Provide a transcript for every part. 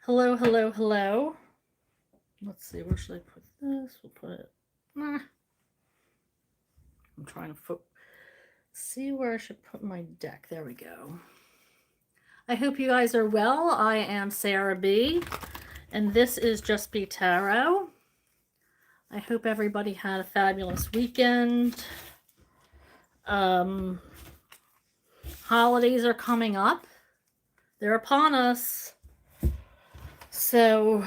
Hello, hello, hello. Let's see, where should I put this? We'll put it. Nah, I'm trying to see where I should put my deck. There we go. I hope you guys are well. I am Sarah B, and this is Just Be Tarot. I hope everybody had a fabulous weekend. Um, Holidays are coming up. They're upon us. So,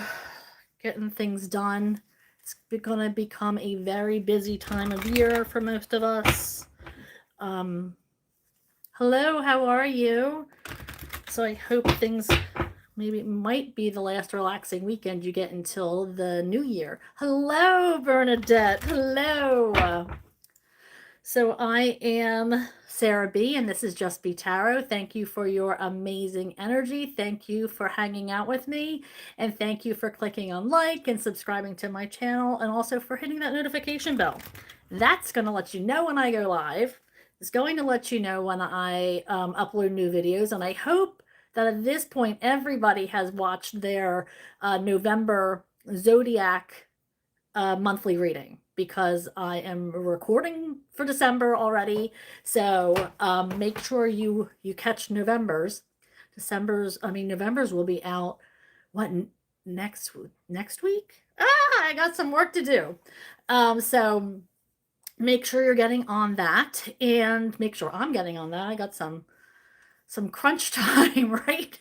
getting things done. It's going to become a very busy time of year for most of us. Um, Hello, how are you? So I hope things maybe it might be the last relaxing weekend you get until the new year. Hello, Bernadette. Hello. So I am Sarah B, and this is Just Be Tarot. Thank you for your amazing energy. Thank you for hanging out with me. And thank you for clicking on like and subscribing to my channel, and also for hitting that notification bell. That's going to let you know when I go live. It's going to let you know when I upload new videos. And I hope that at this point, everybody has watched their November Zodiac monthly reading, because I am recording for December already. So make sure you catch November's. November's will be out what next week? I got some work to do. So make sure you're getting on that, and make sure I'm getting on that. I got some crunch time, right?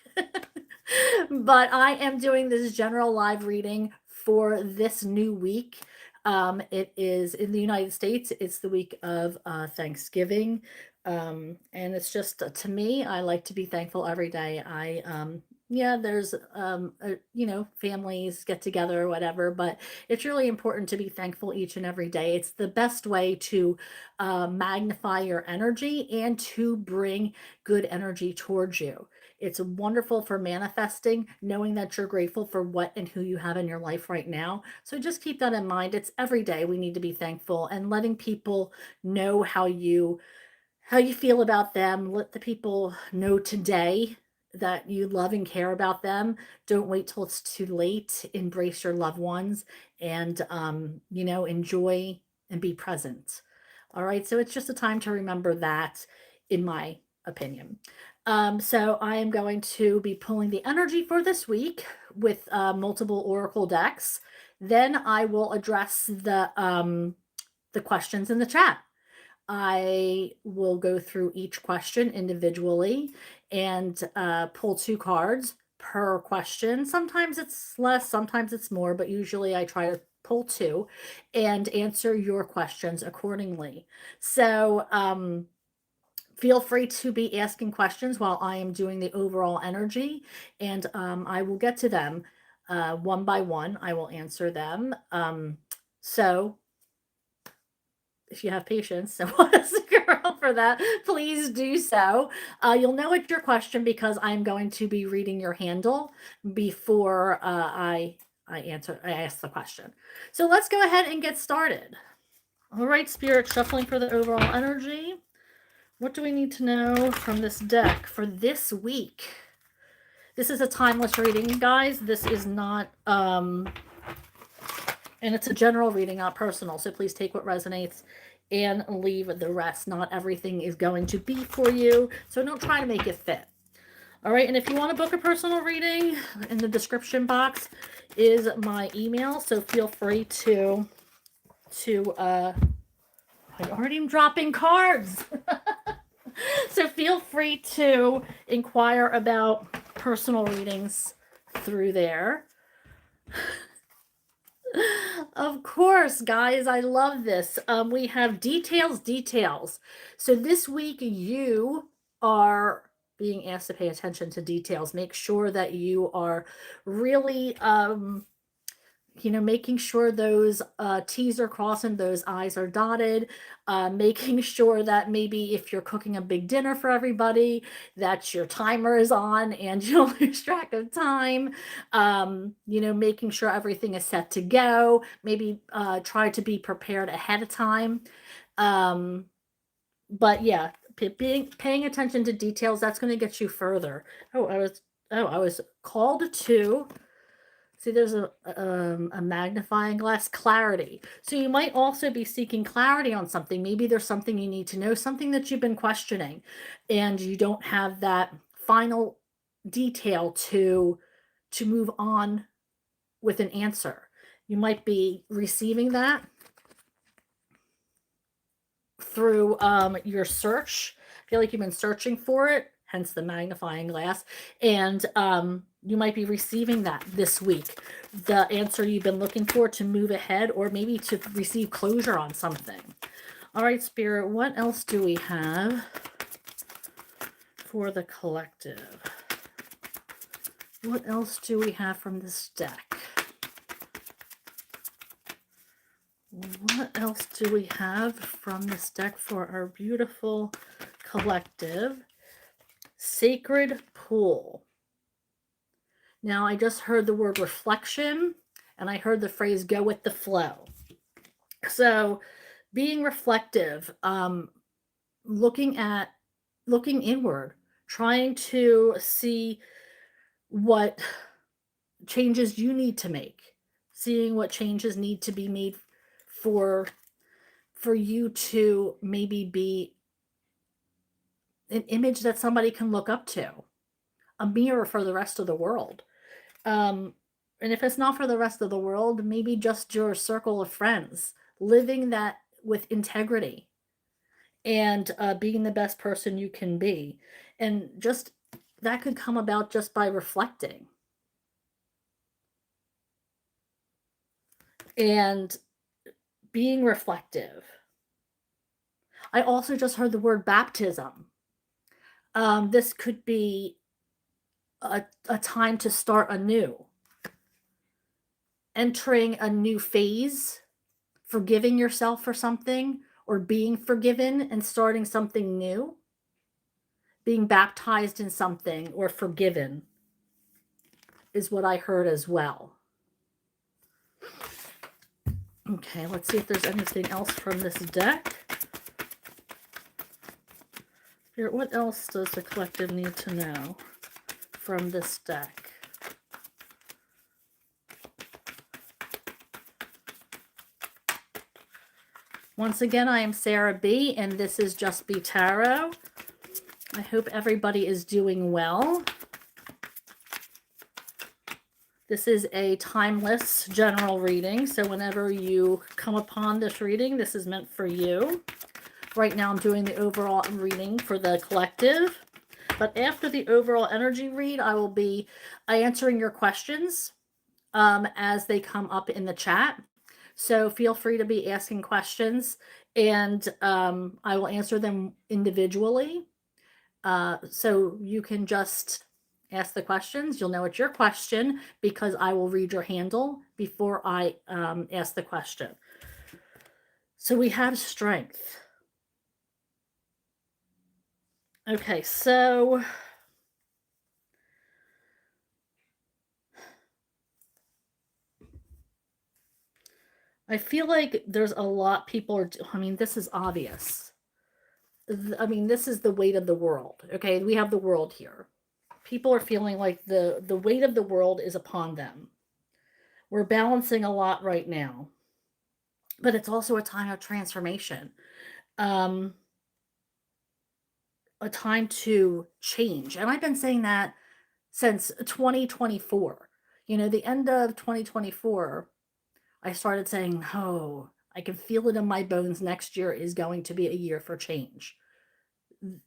But I am doing this general live reading for this new week. It is in the United States. It's the week of Thanksgiving. And it's just, to me, I like to be thankful every day. Yeah, there's, families get together or whatever, but it's really important to be thankful each and every day. It's the best way to magnify your energy and to bring good energy towards you. It's wonderful for manifesting, knowing that you're grateful for what and who you have in your life right now. So just keep that in mind. It's every day we need to be thankful, and letting people know how you feel about them. Let the people know today that you love and care about them. Don't wait till it's too late. Embrace your loved ones, and enjoy and be present. All right, so it's just a time to remember that, in my opinion. So I am going to be pulling the energy for this week with multiple oracle decks. Then I will address the questions in the chat. I will go through each question individually and pull 2 cards per question. Sometimes it's less, sometimes it's more, but usually I try to pull 2 and answer your questions accordingly. So feel free to be asking questions while I am doing the overall energy, and I will get to them one by one. I will answer them. So if you have patience and want to stick around for that, please do so. You'll know it's your question because I'm going to be reading your handle before I ask the question. So let's go ahead and get started. All right, Spirit, shuffling for the overall energy. What do we need to know from this deck for this week? This is a timeless reading, guys. This is not and it's a general reading, not personal. So please take what resonates and leave the rest. Not everything is going to be for you, so don't try to make it fit. All right, and if you want to book a personal reading, in the description box is my email, so feel free to I already am dropping cards. So feel free to inquire about personal readings through there. Of course, guys, I love this. We have details. So this week you are being asked to pay attention to details. Make sure that you are really making sure those T's are crossed and those I's are dotted, making sure that maybe if you're cooking a big dinner for everybody, that your timer is on and you don't lose track of time, making sure everything is set to go, maybe try to be prepared ahead of time. But yeah, paying attention to details, that's going to get you further. I was called to See, there's a magnifying glass, clarity. So you might also be seeking clarity on something. Maybe there's something you need to know, something that you've been questioning, and you don't have that final detail to move on with an answer. You might be receiving that through your search. I feel like you've been searching for it, hence the magnifying glass, and you might be receiving that this week. The answer you've been looking for to move ahead, or maybe to receive closure on something. All right, Spirit, what else do we have for the collective? What else do we have from this deck? What else do we have from this deck for our beautiful collective? Sacred Pool. Now, I just heard the word reflection, and I heard the phrase go with the flow. So, being reflective, looking inward, trying to see what changes you need to make, seeing what changes need to be made for you to maybe be an image that somebody can look up to, a mirror for the rest of the world. And if it's not for the rest of the world, maybe just your circle of friends, living that with integrity and being the best person you can be. And just that could come about just by reflecting and being reflective. I also just heard the word baptism. This could be a time to start anew, entering a new phase, forgiving yourself for something, or being forgiven and starting something new, being baptized in something or forgiven is what I heard as well. Okay, let's see if there's anything else from this deck. Here, what else does the collective need to know from this deck? Once again, I am Sarah B, and this is Just Be Tarot. I hope everybody is doing well. This is a timeless general reading, so whenever you come upon this reading, this is meant for you. Right now I'm doing the overall reading for the collective, but after the overall energy read, I will be answering your questions as they come up in the chat. So feel free to be asking questions, and I will answer them individually. So you can just ask the questions. You'll know it's your question because I will read your handle before I ask the question. So we have strength. Okay, so I feel like there's a lot people are, I mean, this is obvious. I mean, this is the weight of the world. Okay, we have the world here. People are feeling like the weight of the world is upon them. We're balancing a lot right now, but it's also a time of transformation, a time to change. And I've been saying that since 2024. You know, the end of 2024, I started saying, oh, I can feel it in my bones. Next year is going to be a year for change.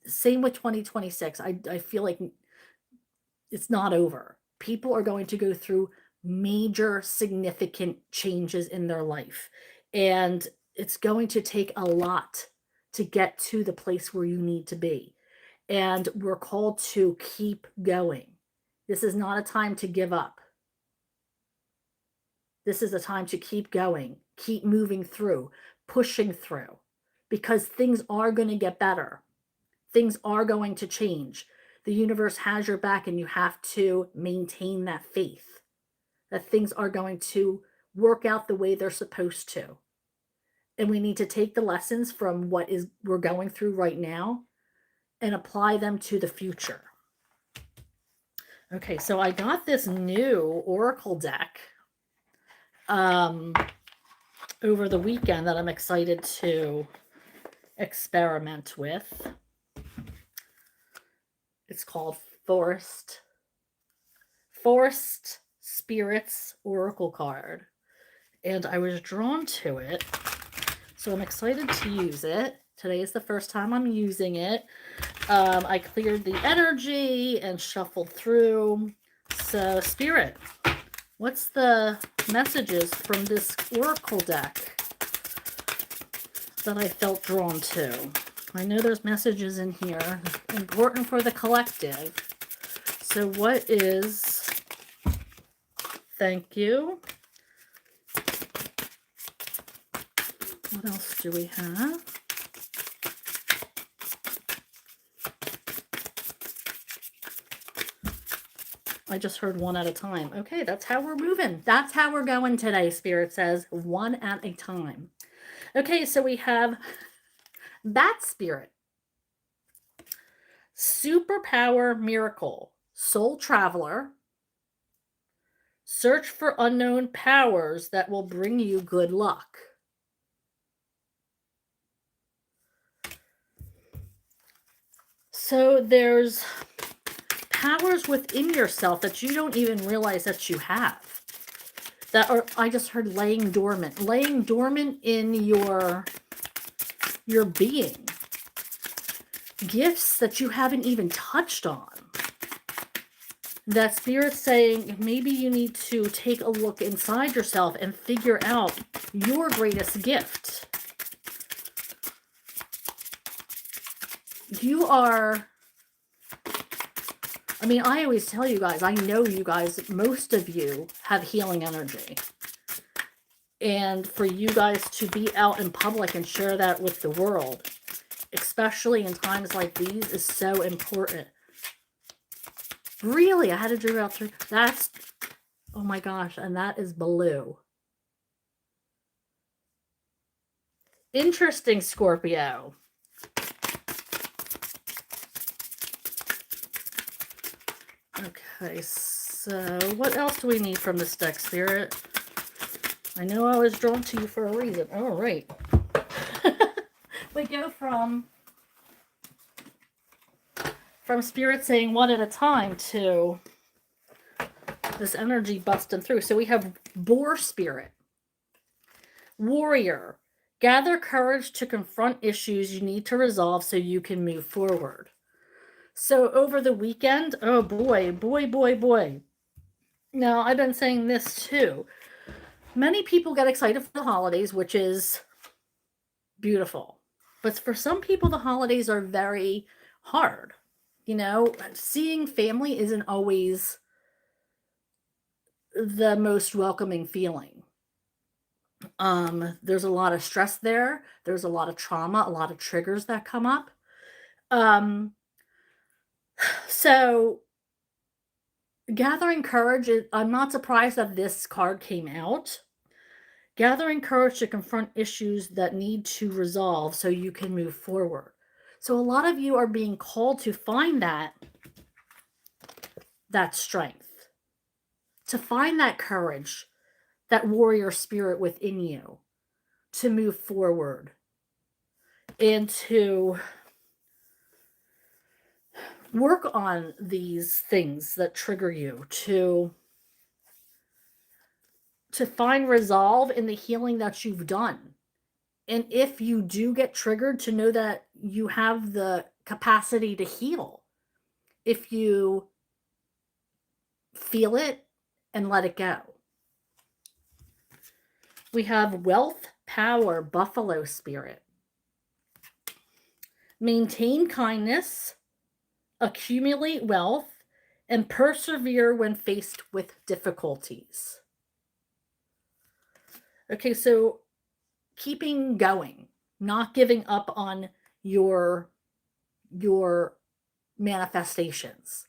Same with 2026. I feel like it's not over. People are going to go through major, significant changes in their life. And it's going to take a lot to get to the place where you need to be. And we're called to keep going. This is not a time to give up. This is a time to keep going, keep moving through, pushing through, because things are going to get better. Things are going to change. The universe has your back, and you have to maintain that faith that things are going to work out the way they're supposed to. And we need to take the lessons from what is we're going through right now and apply them to the future. Okay, so I got this new oracle deck um, over the weekend that I'm excited to experiment with. It's called Forest Spirits Oracle card, and I was drawn to it, so I'm excited to use it. Today is the first time I'm using it. I cleared the energy and shuffled through. So, Spirit, what's the messages from this oracle deck that I felt drawn to? I know there's messages in here important for the collective. So, what is. Thank you. What else do we have? I just heard one at a time. Okay, that's how we're moving. That's how we're going today, Spirit says. One at a time. Okay, so we have Bat Spirit. Superpower Miracle. Soul Traveler. Search for unknown powers that will bring you good luck. So there's powers within yourself that you don't even realize that you have. That are, I just heard, laying dormant in your being. Gifts that you haven't even touched on. That Spirit's saying maybe you need to take a look inside yourself and figure out your greatest gift. You are, I mean, I always tell you guys, I know you guys, most of you have healing energy. And for you guys to be out in public and share that with the world, especially in times like these, is so important. Really, I had to dream out through. That's, oh my gosh, and that is blue. Interesting, Scorpio. Okay, so what else do we need from this deck, Spirit? I know I was drawn to you for a reason. All right. We go from Spirit saying one at a time to this energy busting through. So we have Boar Spirit. Warrior. Gather courage to confront issues you need to resolve so you can move forward. So over the weekend, oh boy, boy, boy, boy. Now, I've been saying this too. Many people get excited for the holidays, which is beautiful. But for some people, the holidays are very hard. You know, seeing family isn't always the most welcoming feeling. There's a lot of stress there. There's a lot of trauma, a lot of triggers that come up. Um, so gathering courage, I'm not surprised that this card came out. Gathering courage to confront issues that need to resolve so you can move forward. So a lot of you are being called to find that strength, to find that courage, that warrior spirit within you, to move forward and to work on these things that trigger you, to find resolve in the healing that you've done. And if you do get triggered, to know that you have the capacity to heal if you feel it and let it go. We have Wealth, Power, Buffalo Spirit. Maintain kindness, accumulate wealth, and persevere when faced with difficulties. Okay, so keeping going, not giving up on your manifestations.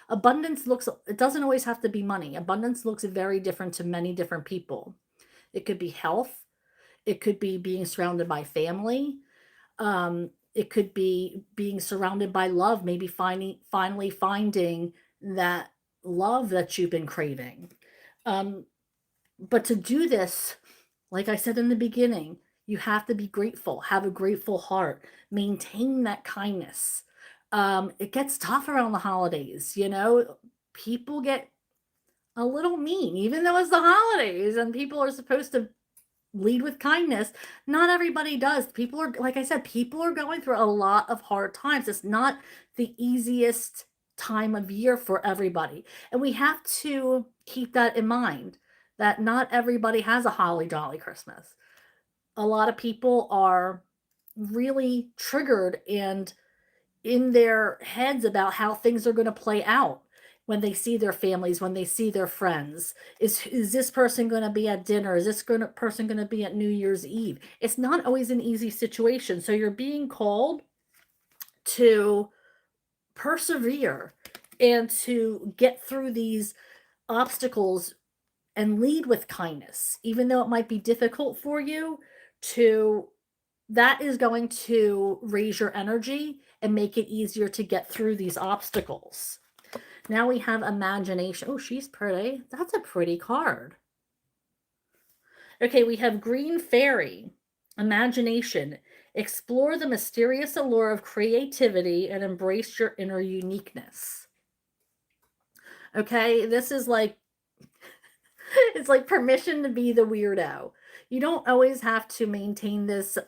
Abundance looks, it doesn't always have to be money. Abundance looks very different to many different people. It could be health, it could be being surrounded by family, it could be being surrounded by love, maybe finally finding that love that you've been craving. Um, but to do this, like I said in the beginning, you have to be grateful, have a grateful heart, maintain that kindness. It gets tough around the holidays, you know? People get a little mean, even though it's the holidays and people are supposed to lead with kindness. Not everybody does. People are, like I said, people are going through a lot of hard times. It's not the easiest time of year for everybody. And we have to keep that in mind that not everybody has a holly jolly Christmas. A lot of people are really triggered and in their heads about how things are going to play out when they see their families, when they see their friends. Is this person going to be at dinner? Is this person going to be at New Year's Eve? It's not always an easy situation. So you're being called to persevere and to get through these obstacles and lead with kindness, even though it might be difficult for you to that is going to raise your energy and make it easier to get through these obstacles. Now we have imagination. Oh, she's pretty. That's a pretty card. Okay, we have green fairy. Imagination. Explore the mysterious allure of creativity and embrace your inner uniqueness. Okay, this is like it's like permission to be the weirdo. You don't always have to maintain this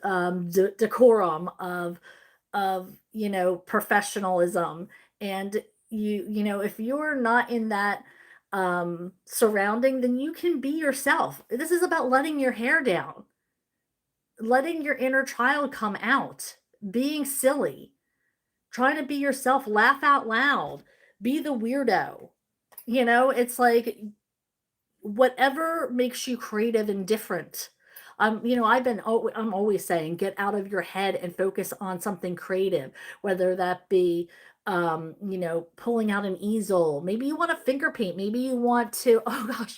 decorum of professionalism, and if you're not in that surrounding, then you can be yourself. This is about letting your hair down, letting your inner child come out, being silly, trying to be yourself, laugh out loud, be the weirdo. It's like whatever makes you creative and different. I'm always saying get out of your head and focus on something creative, whether that be pulling out an easel. Maybe you want to finger paint. Maybe you want to, oh gosh,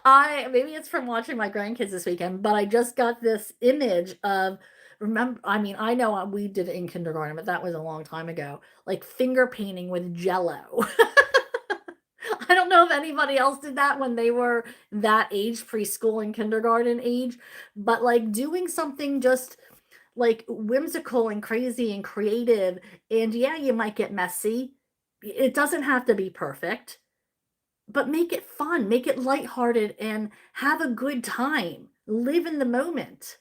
I maybe it's from watching my grandkids this weekend, but I just got this image of remember, I mean, I know we did it in kindergarten, but that was a long time ago, like finger painting with jello. I don't know if anybody else did that when they were that age, preschool and kindergarten age, but like doing something just like whimsical and crazy and creative. And yeah, you might get messy. It doesn't have to be perfect, but make it fun, make it lighthearted, and have a good time. Live in the moment.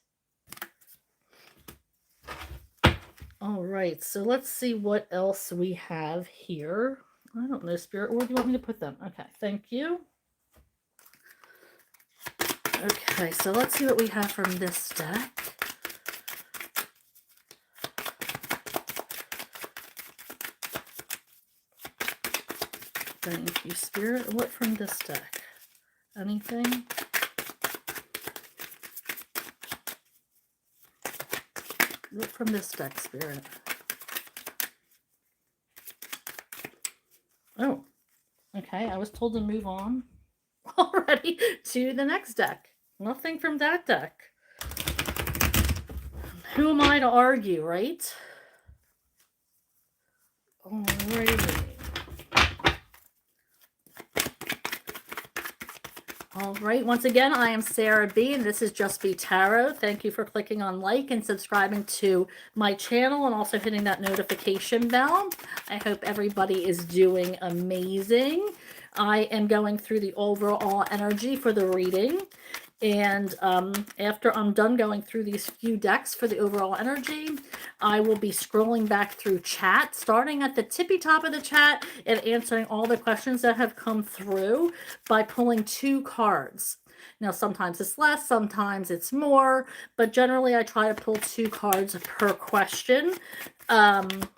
All right, so let's see what else we have here. I don't know, Spirit. Where do you want me to put them? Okay, thank you. Okay, so let's see what we have from this deck. Thank you, Spirit. What from this deck? Anything? What from this deck, Spirit? Oh, okay. I was told to move on already to the next deck. Nothing from that deck. Who am I to argue, right? Alrighty. All right. Once again, I am Sarah B, and this is Just Be Tarot. Thank you for clicking on like and subscribing to my channel and also hitting that notification bell. I hope everybody is doing amazing. I am going through the overall energy for the reading. And after I'm done going through these few decks for the overall energy, I will be scrolling back through chat, starting at the tippy top of the chat and answering all the questions that have come through by pulling 2 cards. Now, sometimes it's less, sometimes it's more, but generally I try to pull 2 cards per question. And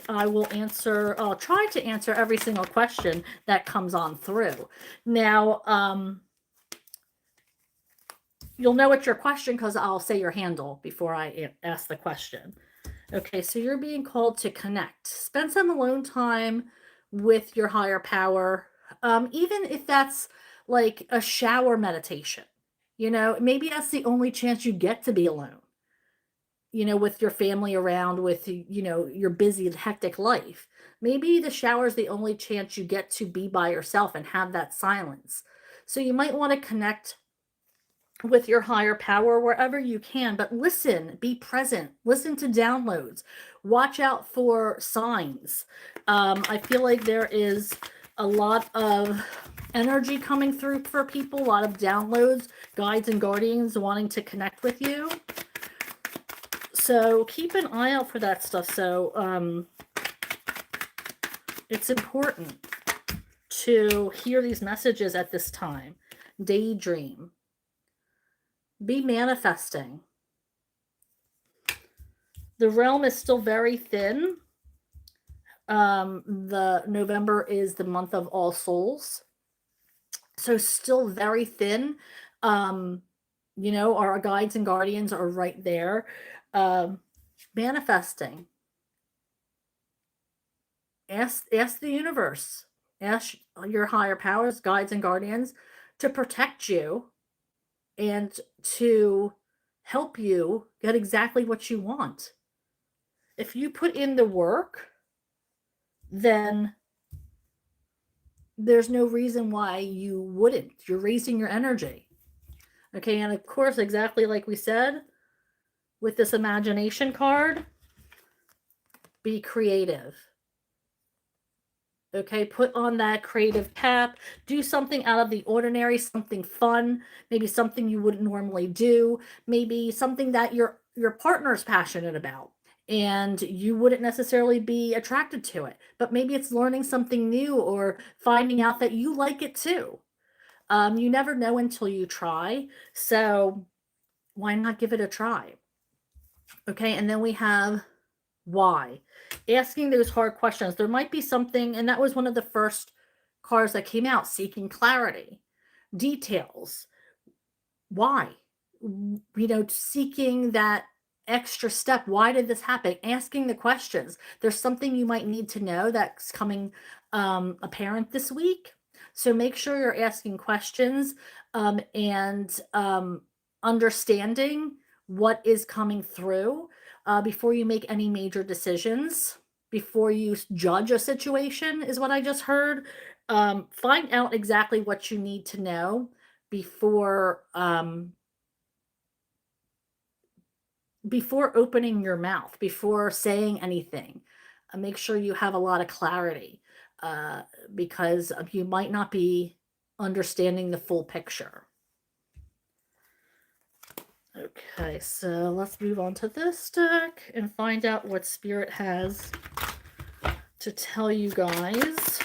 I'll try to answer every single question that comes on through. Now, you'll know it's your question because I'll say your handle before I ask the question. Okay, so you're being called to connect. Spend some alone time with your higher power, even if that's like a shower meditation. Maybe that's the only chance you get to be alone. with your family around, with, your busy and hectic life. Maybe the shower is the only chance you get to be by yourself and have that silence. So you might want to connect with your higher power wherever you can, but listen, be present, listen to downloads, watch out for signs. I feel like there is a lot of energy coming through for people, a lot of downloads, guides, and guardians wanting to connect with you. So keep an eye out for that stuff. So it's important to hear these messages at this time. Daydream. Be manifesting. The realm is still very thin. The November is the month of All Souls. So still very thin. Our guides and guardians are right there. Manifesting. Ask the universe. Ask your higher powers, guides, and guardians to protect you and to help you get exactly what you want. If you put in the work, then there's no reason why you wouldn't. You're raising your energy. Okay, and of course, exactly like we said, with this imagination card, be creative. Okay, put on that creative cap, do something out of the ordinary, something fun, maybe something you wouldn't normally do, maybe something that your partner's passionate about and you wouldn't necessarily be attracted to it, but maybe it's learning something new or finding out that you like it too. You never know until you try, so why not give it a try? Okay, and then we have why. Asking those hard questions. There might be something, and that was one of the first cards that came out, seeking clarity, details. Why? Seeking that extra step. Why did this happen? Asking the questions. There's something you might need to know that's coming apparent this week. So make sure you're asking questions and understanding what is coming through before you make any major decisions, before you judge a situation, is what I just heard. Find out exactly what you need to know before opening your mouth, before saying anything. Make sure you have a lot of clarity because you might not be understanding the full picture. Okay, so let's move on to this deck and find out what Spirit has to tell you guys.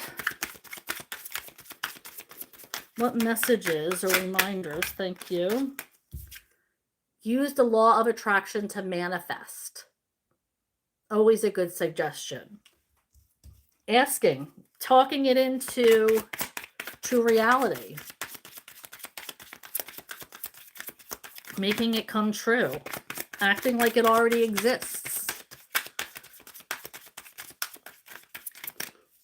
What messages or reminders? Thank you. Use the law of attraction to manifest. Always a good suggestion. Asking, talking it into reality. Making it come true. Acting like it already exists.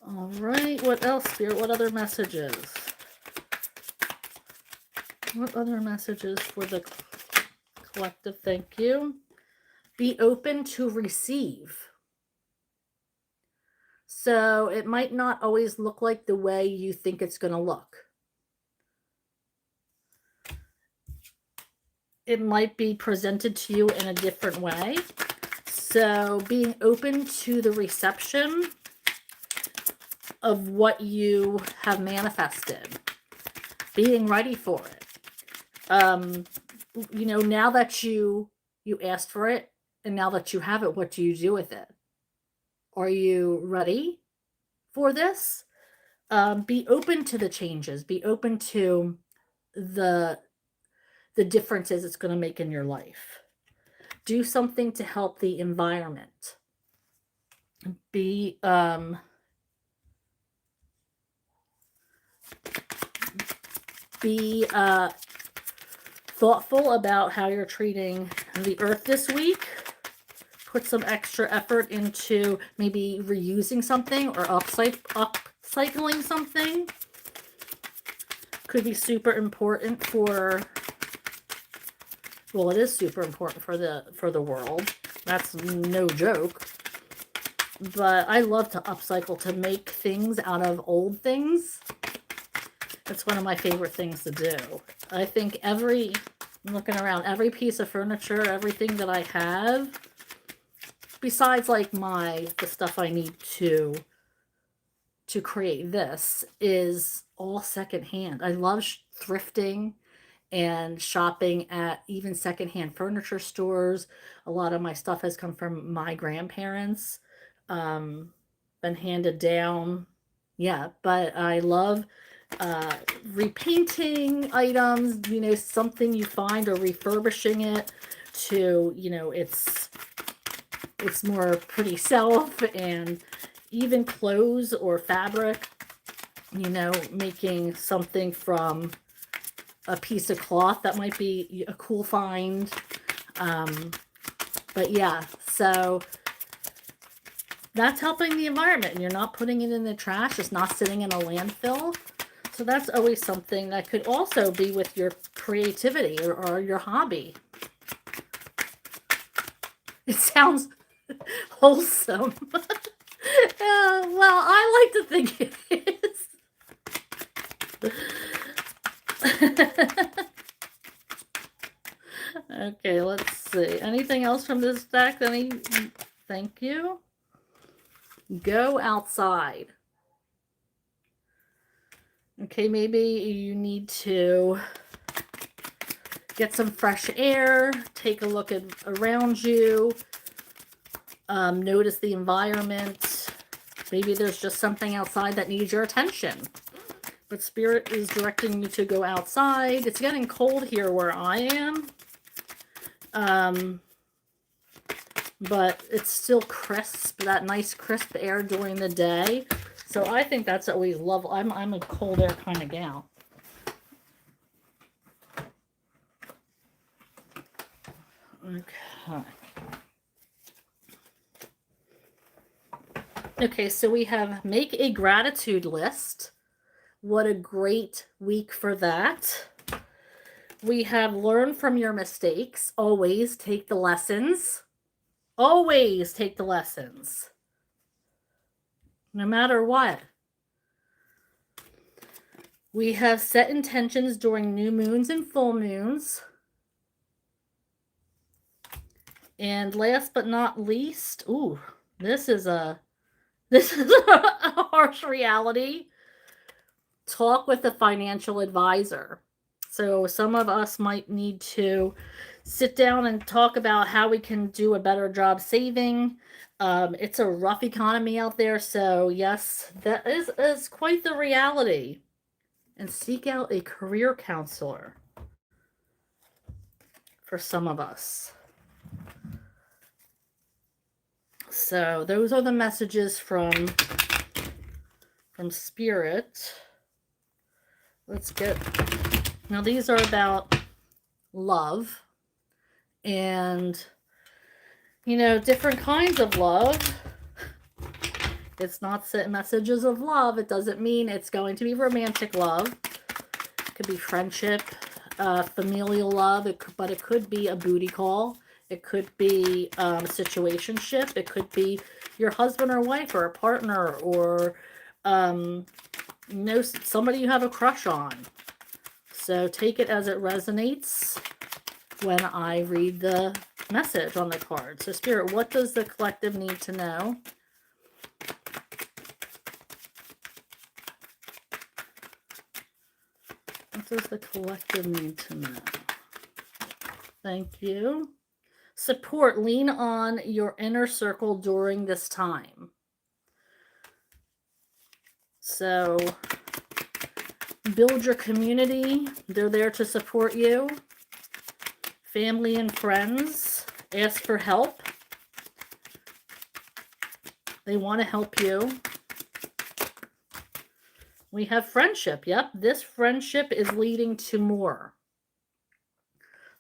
All right, what else, Spirit? What other messages? What other messages for the collective? Thank you. Be open to receive. So it might not always look like the way you think it's going to look. It might be presented to you in a different way. So being open to the reception of what you have manifested. Being ready for it. Now that you asked for it, and now that you have it, what do you do with it? Are you ready for this? Be open to the changes. Be open to the differences it's going to make in your life. Do something to help the environment. Be thoughtful about how you're treating the earth this week. Put some extra effort into maybe reusing something or upcycling something. Could be super important for, well, it is super important for the world. That's no joke. But I love to upcycle, to make things out of old things. It's one of my favorite things to do. I think I'm looking around, every piece of furniture, everything that I have, besides like the stuff I need to create this, is all secondhand. I love thrifting and shopping at even secondhand furniture stores. A lot of my stuff has come from my grandparents, um, been handed down. Yeah, but I love uh, repainting items, something you find, or refurbishing it to, it's more pretty self, and even clothes or fabric, making something from a piece of cloth that might be a cool find. Um, but yeah, so that's helping the environment. You're not putting it in the trash. It's not sitting in a landfill. So that's always something that could also be with your creativity, or your hobby. It sounds wholesome. Well, I like to think it is. Okay, let's see. Anything else from this deck? Thank you. Go outside. Okay, maybe you need to get some fresh air, take a look around you, notice the environment. Maybe there's just something outside that needs your attention. But Spirit is directing you to go outside. It's getting cold here where I am. But it's still crisp, that nice crisp air during the day. So I think that's what we love. I'm a cold air kind of gal. Okay. Okay, so we have make a gratitude list. What a great week for that. We have learn from your mistakes. Always take the lessons. Always take the lessons. No matter what. We have set intentions during new moons and full moons. And last but not least, this is a harsh reality. Talk with a financial advisor. So some of us might need to sit down and talk about how we can do a better job saving. It's a rough economy out there, so yes, that is quite the reality. And seek out a career counselor for some of us. So those are the messages from Spirit. Let's get, now these are about love, and different kinds of love. It's not messages of love. It doesn't mean it's going to be romantic love. It could be friendship, familial love, but it could be a booty call. It could be a situationship. It could be your husband or wife, or a partner, or somebody you have a crush on. So take it as it resonates when I read the message on the card. So Spirit, what does the collective need to know? What does the collective need to know? Thank you. Support. Lean on your inner circle during this time. So build your community. They're there to support you. Family and friends. Ask for help. They want to help you. We have friendship. Yep, this friendship is leading to more.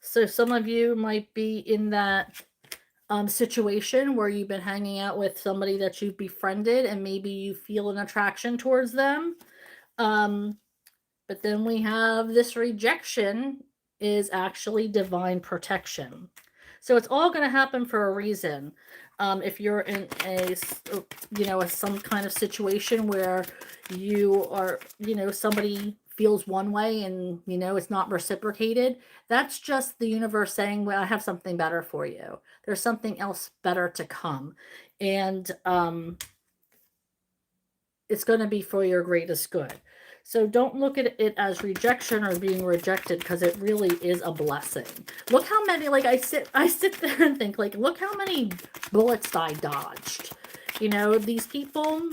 So some of you might be in that situation where you've been hanging out with somebody that you've befriended, and maybe you feel an attraction towards them. But then we have this rejection is actually divine protection. So it's all going to happen for a reason. If you're in some kind of situation where you are, somebody feels one way and, it's not reciprocated, that's just the universe saying, well, I have something better for you. There's something else better to come. And it's going to be for your greatest good. So don't look at it as rejection or being rejected, because it really is a blessing. Look how many, like I sit there and think, like, look how many bullets I dodged. These people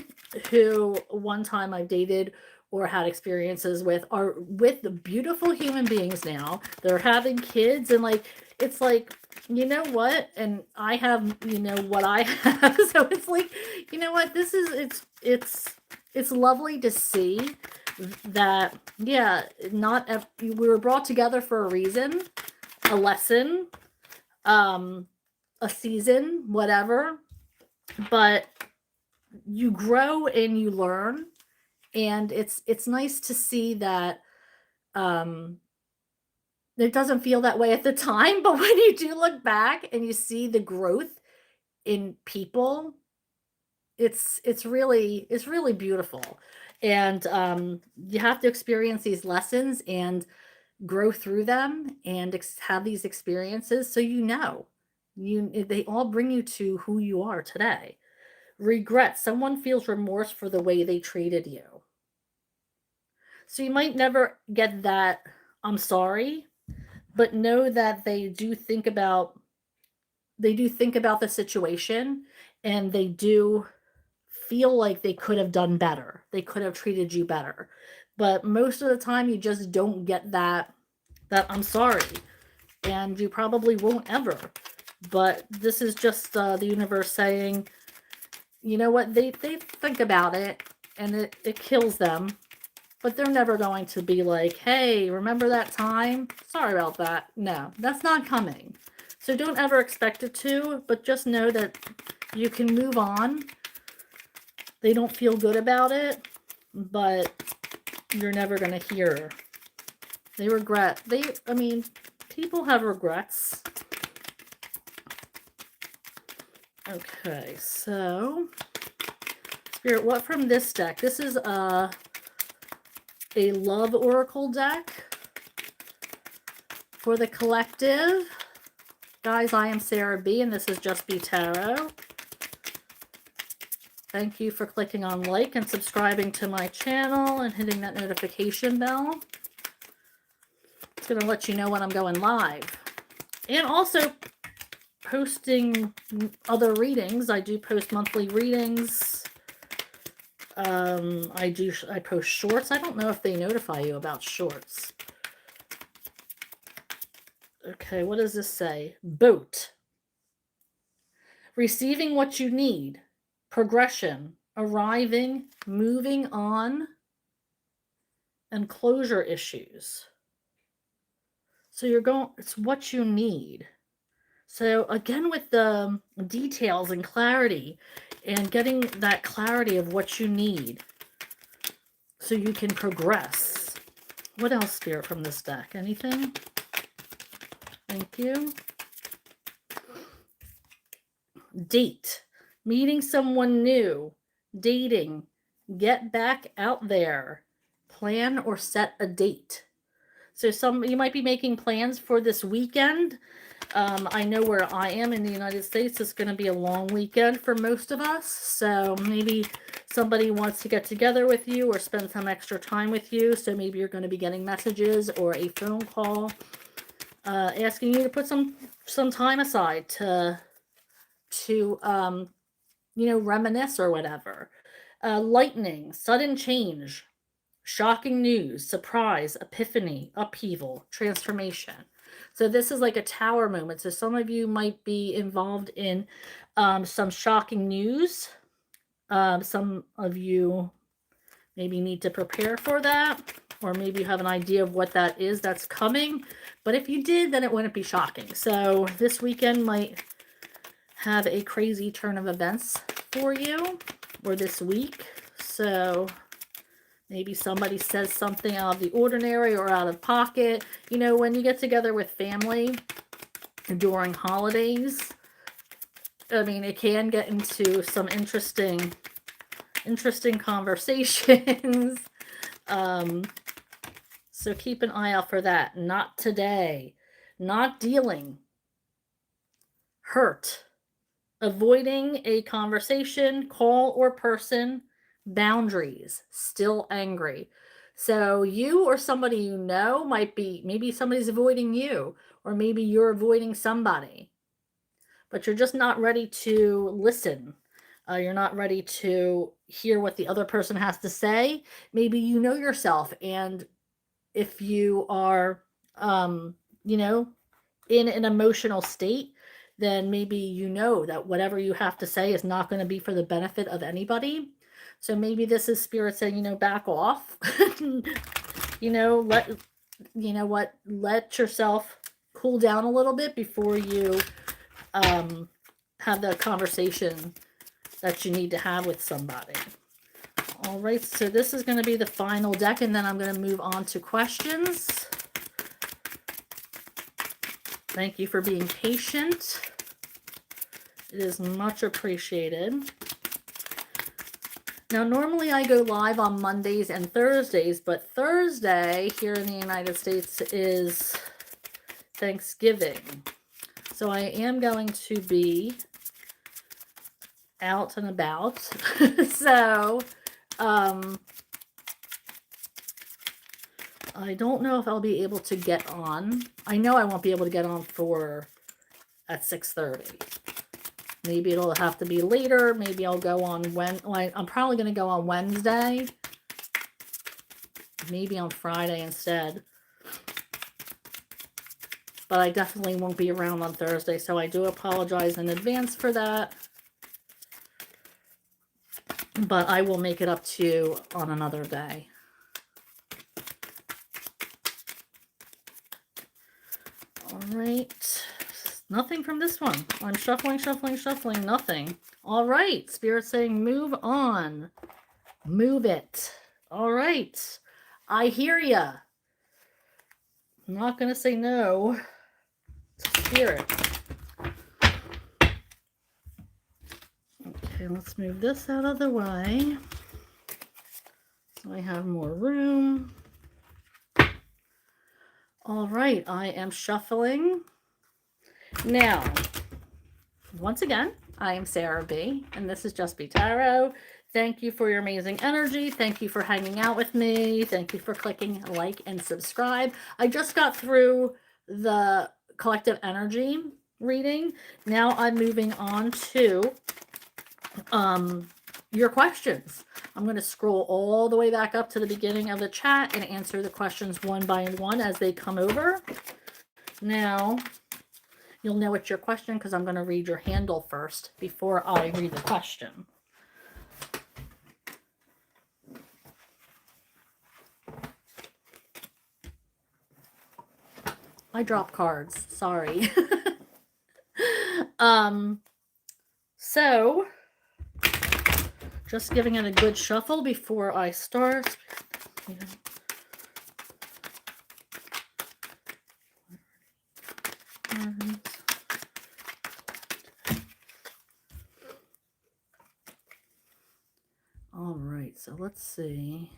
who one time I dated or had experiences with are with beautiful human beings now. They're having kids, and like, it's like, you know what? And I have, what I have. So it's like, what? It's lovely to see that, yeah, not we were brought together for a reason, a lesson, a season, whatever. But you grow and you learn, and it's nice to see that. It doesn't feel that way at the time, but when you do look back and you see the growth in people, it's really beautiful. And you have to experience these lessons and grow through them and have these experiences, so they all bring you to who you are today. Regret, someone feels remorse for the way they treated you. So you might never get that I'm sorry, but know that they do think about the situation, and they do feel like they could have done better. They could have treated you better. But most of the time you just don't get that I'm sorry, and you probably won't ever. But this is just the universe saying, you know what, they think about it, and it kills them, but they're never going to be like, hey, remember that time? Sorry about that. No, that's not coming. So don't ever expect it to, but just know that you can move on. They don't feel good about it, but you're never going to hear. They regret. People have regrets. Okay, so Spirit, what from this deck? This is a love oracle deck for the collective. Guys, I am Sarah B, and this is Just Be Tarot. Thank you for clicking on like and subscribing to my channel and hitting that notification bell. It's going to let you know when I'm going live. And also posting other readings. I do post monthly readings. I post shorts. I don't know if they notify you about shorts. Okay, what does this say? Boat. Receiving what you need. Progression. Arriving. Moving on. And closure issues. So it's what you need. So again, with the details and clarity, and getting that clarity of what you need so you can progress. What else, Spirit, from this deck? Anything? Thank you. Date. Meeting someone new. Dating. Get back out there. Plan or set a date. So you might be making plans for this weekend. I know where I am in the United States, it's going to be a long weekend for most of us. So maybe somebody wants to get together with you or spend some extra time with you. So maybe you're going to be getting messages or a phone call asking you to put some time aside to reminisce or whatever. Lightning, sudden change, shocking news, surprise, epiphany, upheaval, transformation. So this is like a tower moment. So some of you might be involved in some shocking news. Some of you maybe need to prepare for that, or maybe you have an idea of what that is that's coming. But if you did, then it wouldn't be shocking. So this weekend might have a crazy turn of events for you, or this week. So maybe somebody says something out of the ordinary or out of pocket. When you get together with family, during holidays. I mean, it can get into some interesting conversations. um, so keep an eye out for that. Not today. Not dealing. Hurt. Avoiding a conversation, call, or person. Boundaries. Still angry. So you or somebody you know might be, maybe somebody's avoiding you, or maybe you're avoiding somebody, but you're just not ready to listen. You're not ready to hear what the other person has to say. Maybe you know yourself, and if you are, um, you know, in an emotional state, then maybe you know that whatever you have to say is not going to be for the benefit of anybody. So maybe this is spirit saying, back off. Let let yourself cool down a little bit before you have the conversation that you need to have with somebody. All right, so this is going to be the final deck, and then I'm going to move on to questions. Thank you for being patient. It is much appreciated. Now, normally I go live on Mondays and Thursdays, but Thursday here in the United States is Thanksgiving. So I am going to be out and about. So, I don't know if I'll be able to get on. I know I won't be able to get on at 6:30. Maybe it'll have to be later. Maybe I'll go on I'm probably going to go on Wednesday. Maybe on Friday instead. But I definitely won't be around on Thursday, so I do apologize in advance for that. But I will make it up to you on another day. All right. Nothing from this one. I'm shuffling, nothing. All right. Spirit saying move on. Move it. All right. I hear ya. I'm not going to say no to Spirit. Okay, let's move this out of the way so I have more room. All right, I am shuffling. Now, once again, I am Sarah B, and this is Just Be Tarot. Thank you for your amazing energy. Thank you for hanging out with me. Thank you for clicking like and subscribe. I just got through the collective energy reading. Now I'm moving on to your questions. I'm going to scroll all the way back up to the beginning of the chat and answer the questions one by one as they come over. Now, you'll know it's your question because I'm going to read your handle first before I read the question. I dropped cards. Sorry. So, just giving it a good shuffle before I start. All right, so let's see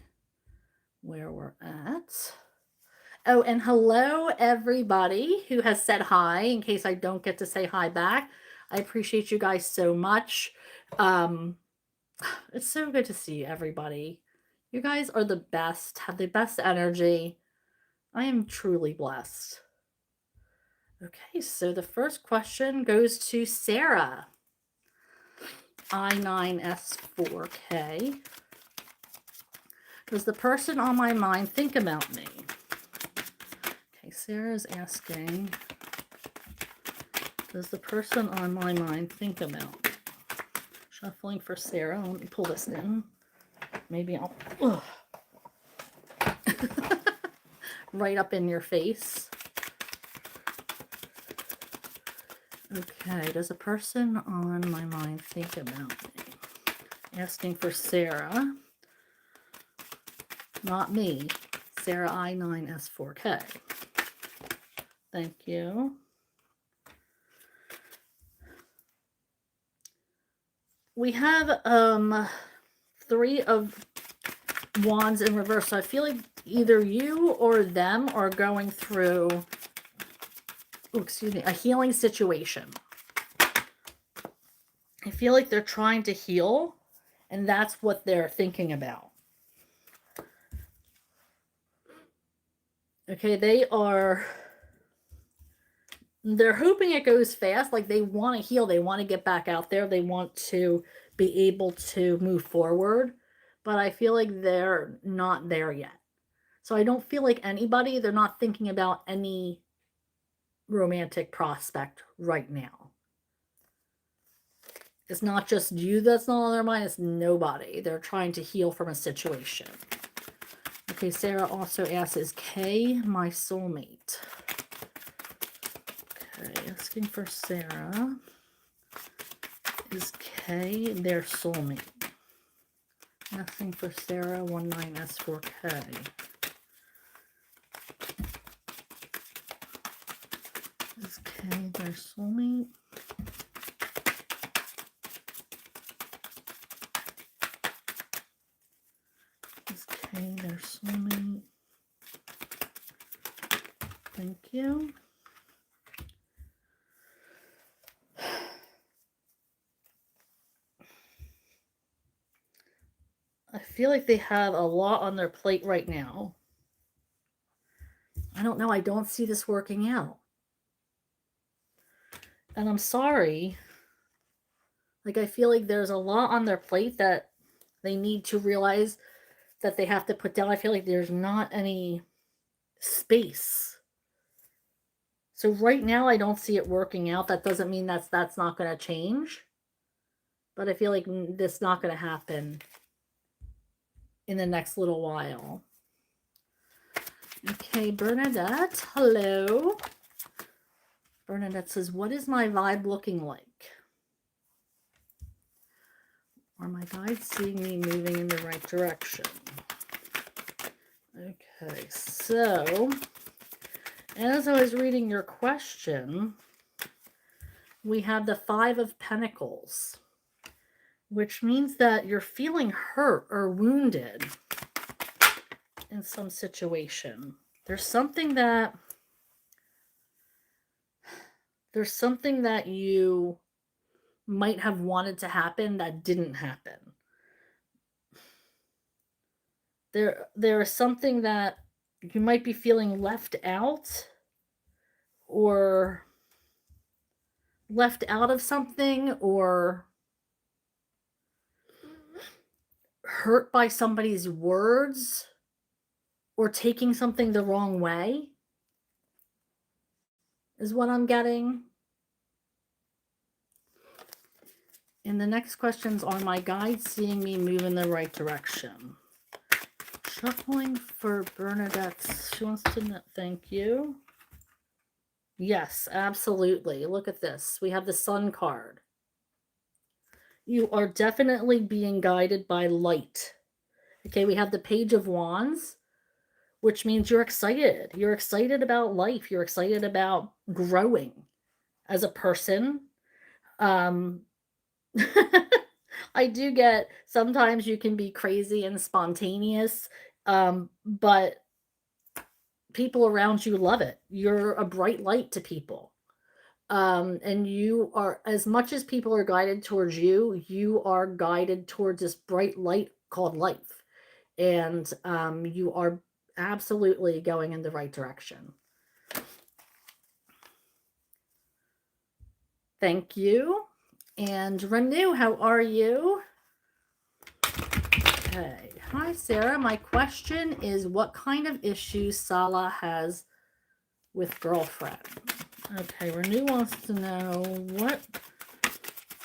where we're at. Oh, and hello, everybody who has said hi, in case I don't get to say hi back. I appreciate you guys so much. It's so good to see everybody. You guys are the best, have the best energy. I am truly blessed. Okay, so the first question goes to Sarah. I9S4K. Does the person on my mind think about me? Okay, Sarah's asking, does the person on my mind think about me? Shuffling for Sarah. Let me pull this in. Maybe I'll... right up in your face. Okay, does a person on my mind think about me? Asking for Sarah. Not me. Sarah I9S4K. Thank you. we have three of wands in reverse. So I feel like either you or them are going through, oh, excuse me, a healing situation. I feel like they're trying to heal, and that's what they're thinking about. Okay, they're hoping it goes fast. Like they want to heal, they want to get back out there, they want to be able to move forward, but I feel like they're not there yet. So I don't feel like they're not thinking about any romantic prospect right now. It's not just you that's not on their mind, it's nobody. They're trying to heal from a situation. Okay, Sarah also asks, is Kay my soulmate? Okay, asking for Sarah. Is Kay their soulmate? Asking for Sarah, 19S4K. Is Kay their soulmate? Is Kay their soulmate? Thank you. I feel like they have a lot on their plate right now. I don't know. I don't see this working out. And I'm sorry. Like, I feel like there's a lot on their plate that they need to realize that they have to put down. I feel like there's not any space. So right now I don't see it working out. That doesn't mean that's not going to change. But I feel like this is not going to happen in the next little while. Okay, Bernadette, hello. Bernadette says, what is my vibe looking like? Are my guides seeing me moving in the right direction? Okay, so as I was reading your question, we have the Five of Pentacles, which means that you're feeling hurt or wounded in some situation. There's something that you might have wanted to happen that didn't happen. There is something that you might be feeling left out, or left out of something, or hurt by somebody's words, or taking something the wrong way, is what I'm getting. And the next questions are my guides seeing me move in the right direction. Shuffling for Bernadette. She wants to know. Thank you. Yes, absolutely. Look at this. We have the Sun card. You are definitely being guided by light. Okay, we have the Page of Wands, which means you're excited. You're excited about life. You're excited about growing as a person. I do get sometimes you can be crazy and spontaneous, but people around you love it. You're a bright light to people. And you are, as much as people are guided towards you, you are guided towards this bright light called life. And you are absolutely going in the right direction. Thank you. And Renew, how are you? Okay. Hi, Sarah. My question is, what kind of issues Salah has with girlfriend? Okay, Renew wants to know, what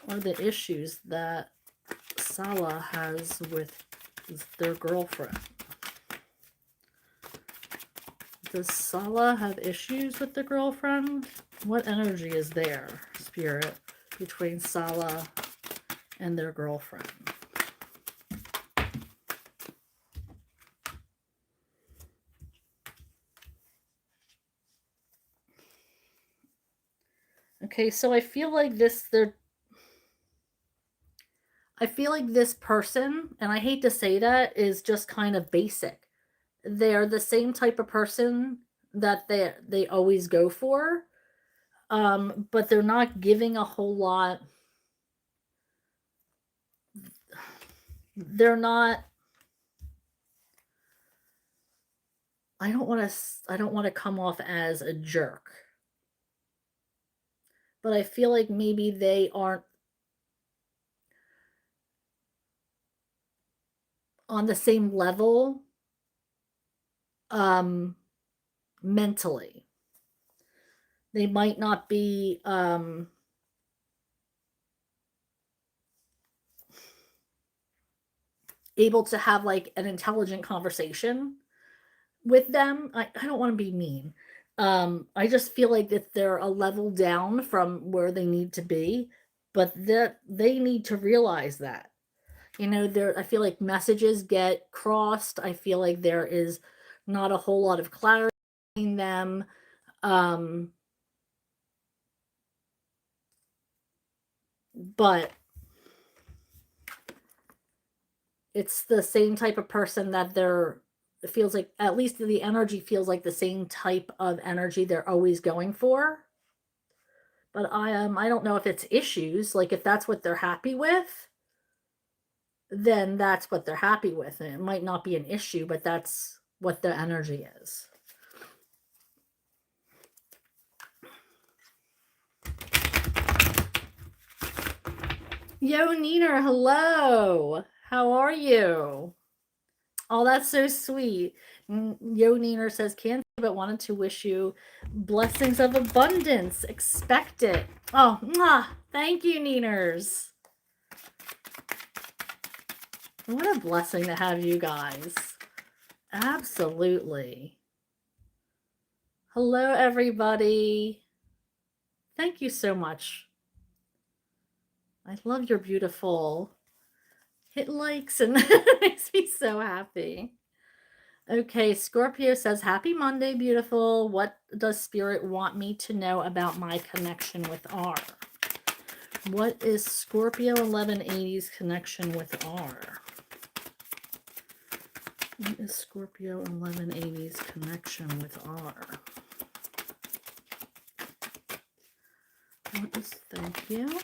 are the issues that Salah has with their girlfriend? Does Salah have issues with the girlfriend? What energy is there, Spirit, between Salah and their girlfriend? Okay, so I feel like I feel like this person, and I hate to say that, is just kind of basic. They're the same type of person that they always go for, but they're not giving a whole lot. They're not. I don't want to come off as a jerk, but I feel like maybe they aren't on the same level um mentally. They might not be able to have like an intelligent conversation with them. I don't want to be mean. I just feel like that they're a level down from where they need to be, but that they need to realize that. You know, there I feel like messages get crossed. I feel like there is not a whole lot of clarity between them. Um, but it's the same type of person that they're it feels like at least the energy feels like the same type of energy they're always going for. But I don't know if it's issues, like if that's what they're happy with, then that's what they're happy with. And it might not be an issue, but that's what the energy is. Yo, Neener, hello. How are you? Oh, that's so sweet. Yo Neener says, can't say but wanted to wish you blessings of abundance. Expect it. Oh, mwah. Thank you, Neeners. What a blessing to have you guys. Absolutely. Hello, everybody. Thank you so much. I love your beautiful hit likes and it makes me so happy. Okay, Scorpio says, happy Monday, beautiful. What does Spirit want me to know about my connection with R? What is Scorpio 1180's connection with R? What is Scorpio 1180's connection with R? What is, thank you.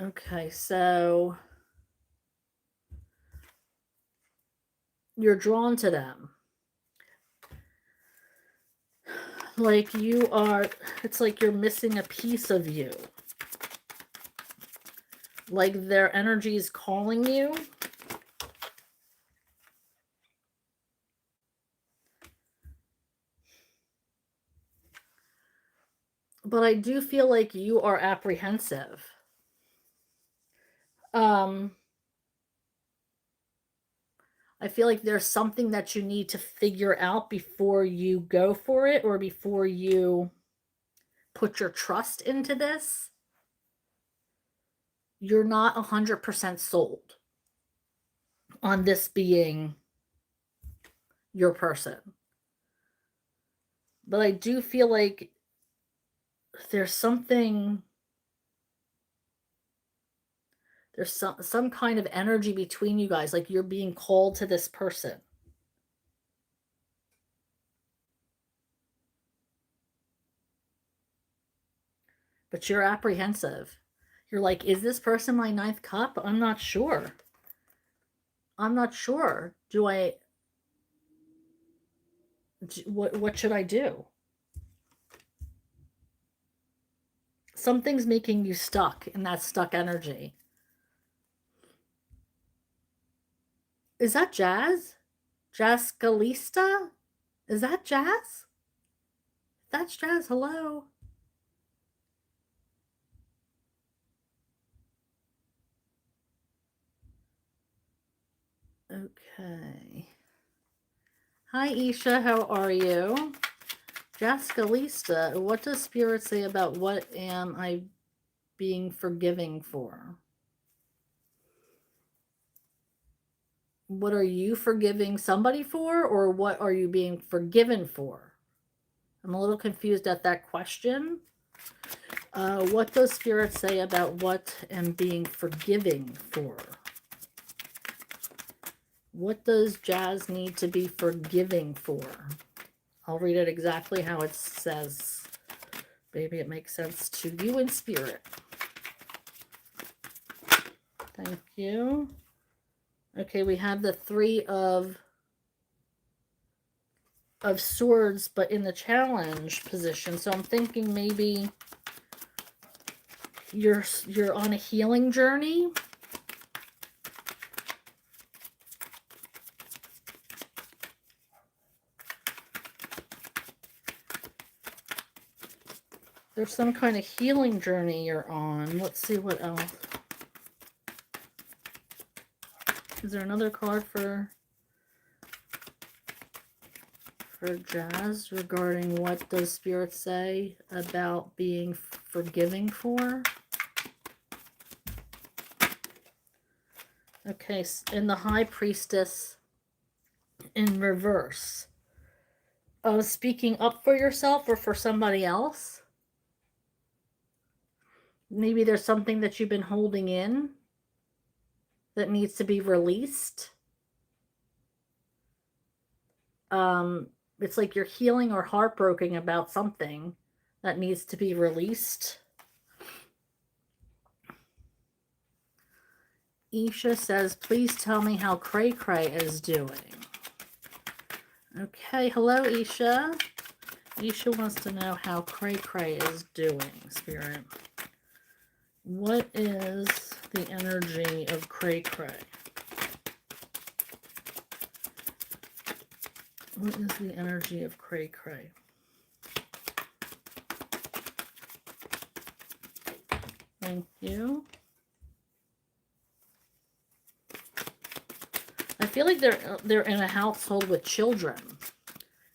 Okay, so you're drawn to them. Like you are, it's like you're missing a piece of you. Like their energy is calling you. But I do feel like you are apprehensive. I feel like there's something that you need to figure out before you go for it or before you put your trust into this. You're not 100% sold on this being your person. But I do feel like there's something, there's some kind of energy between you guys, like you're being called to this person. But you're apprehensive. You're like, is this person my ninth cup? I'm not sure. I'm not sure. What should I do? Something's making you stuck in that stuck energy. Is that Jazz? Jazz Scalista? Is that Jazz? That's Jazz. Hello. Okay. Hi, Isha. How are you? Jazz Scalista. What does Spirit say about what am I being forgiving for? What are you forgiving somebody for, or what are you being forgiven for? I'm a little confused at that question. What does Spirit say about what am being forgiving for? What does Jazz need to be forgiving for? I'll read it exactly how it says. Maybe it makes sense to you in Spirit. Thank you. Okay, we have the Three of Swords, but in the challenge position. So I'm thinking maybe you're on a healing journey. There's some kind of healing journey you're on. Let's see what else. Is there another card for Jazz regarding what does Spirit say about being forgiving for? Okay, in the High Priestess in reverse. Speaking up for yourself or for somebody else? Maybe there's something that you've been holding in that needs to be released. It's like you're healing or heartbroken about something that needs to be released. Isha says, please tell me how Cray Cray is doing. Okay, hello Isha. Isha wants to know how Cray Cray is doing, Spirit. What is the energy of Cray Cray? What is the energy of Cray Cray? Thank you. I feel like they're in a household with children,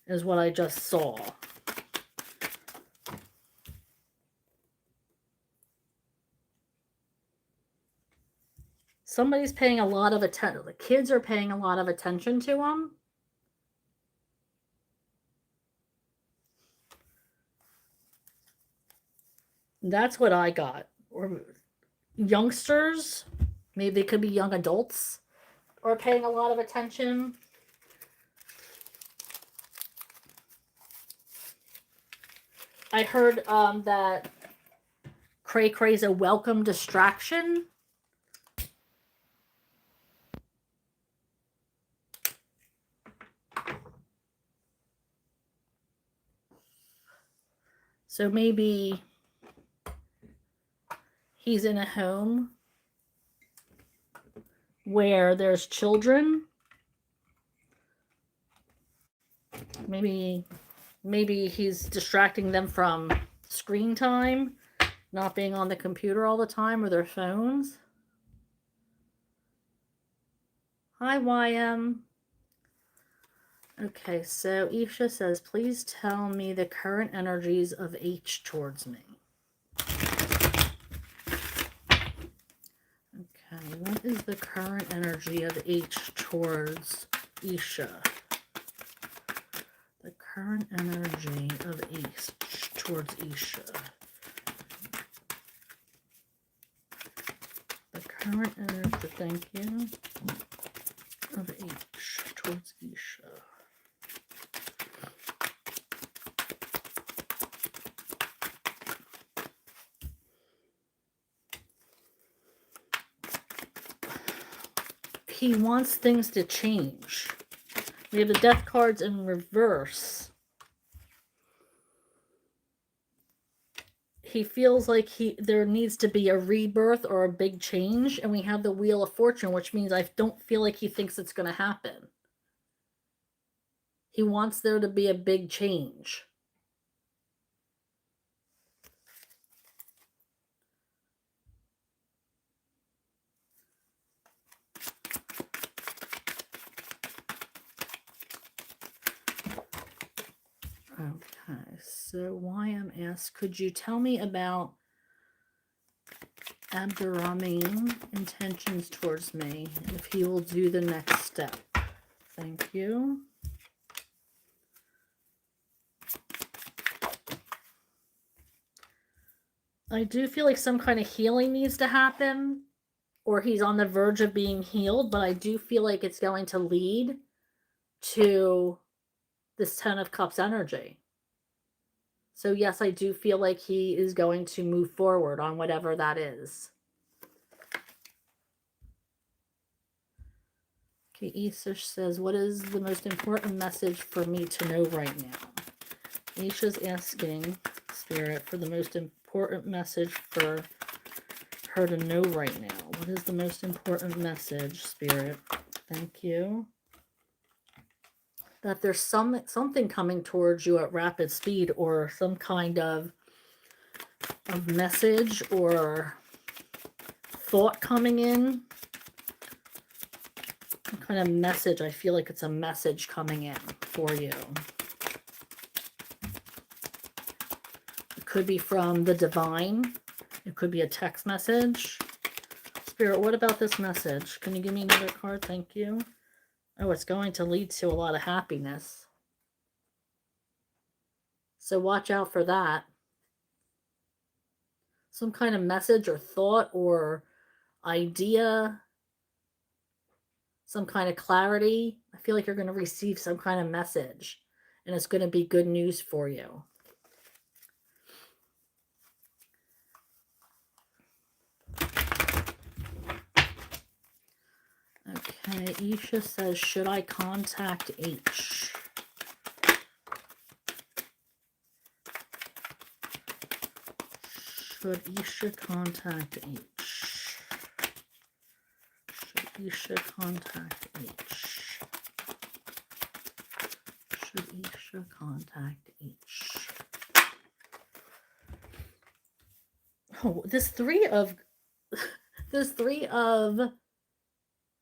is what I just saw. Somebody's paying a lot of attention. The kids are paying a lot of attention to them. That's what I got. Or youngsters, maybe they could be young adults, are paying a lot of attention. I heard that Cray Cray's a welcome distraction. So maybe he's in a home where there's children. Maybe he's distracting them from screen time, not being on the computer all the time or their phones. Hi, YM. Okay, so Isha says, please tell me the current energies of H towards me. Okay, what is the current energy of H towards Isha? The current energy of H towards Isha. The current energy, thank you, of H towards Isha. He wants things to change. We have the death cards in reverse. He feels like there needs to be a rebirth or a big change, and we have the Wheel of Fortune, which means I don't feel like he thinks it's going to happen. He wants there to be a big change. Okay, so YM asks, could you tell me about Abdurrahman's intentions towards me, if he will do the next step? Thank you. I do feel like some kind of healing needs to happen, or he's on the verge of being healed, but I do feel like it's going to lead to this 10 of Cups energy. So yes, I do feel like he is going to move forward on whatever that is. Okay, Isha says, what is the most important message for me to know right now? Isha's asking Spirit for the most important message for her to know right now. What is the most important message, Spirit? Thank you. That there's something coming towards you at rapid speed, or some kind of message or thought coming in. Some kind of message. I feel like it's a message coming in for you. It could be from the divine. It could be a text message. Spirit, what about this message? Can you give me another card? Thank you. Oh, it's going to lead to a lot of happiness. So watch out for that. Some kind of message or thought or idea. Some kind of clarity. I feel like you're going to receive some kind of message. And it's going to be good news for you. Okay, Isha says, should I contact H? Should Isha contact H? Should Isha contact H? Should Isha contact H? Oh, this three of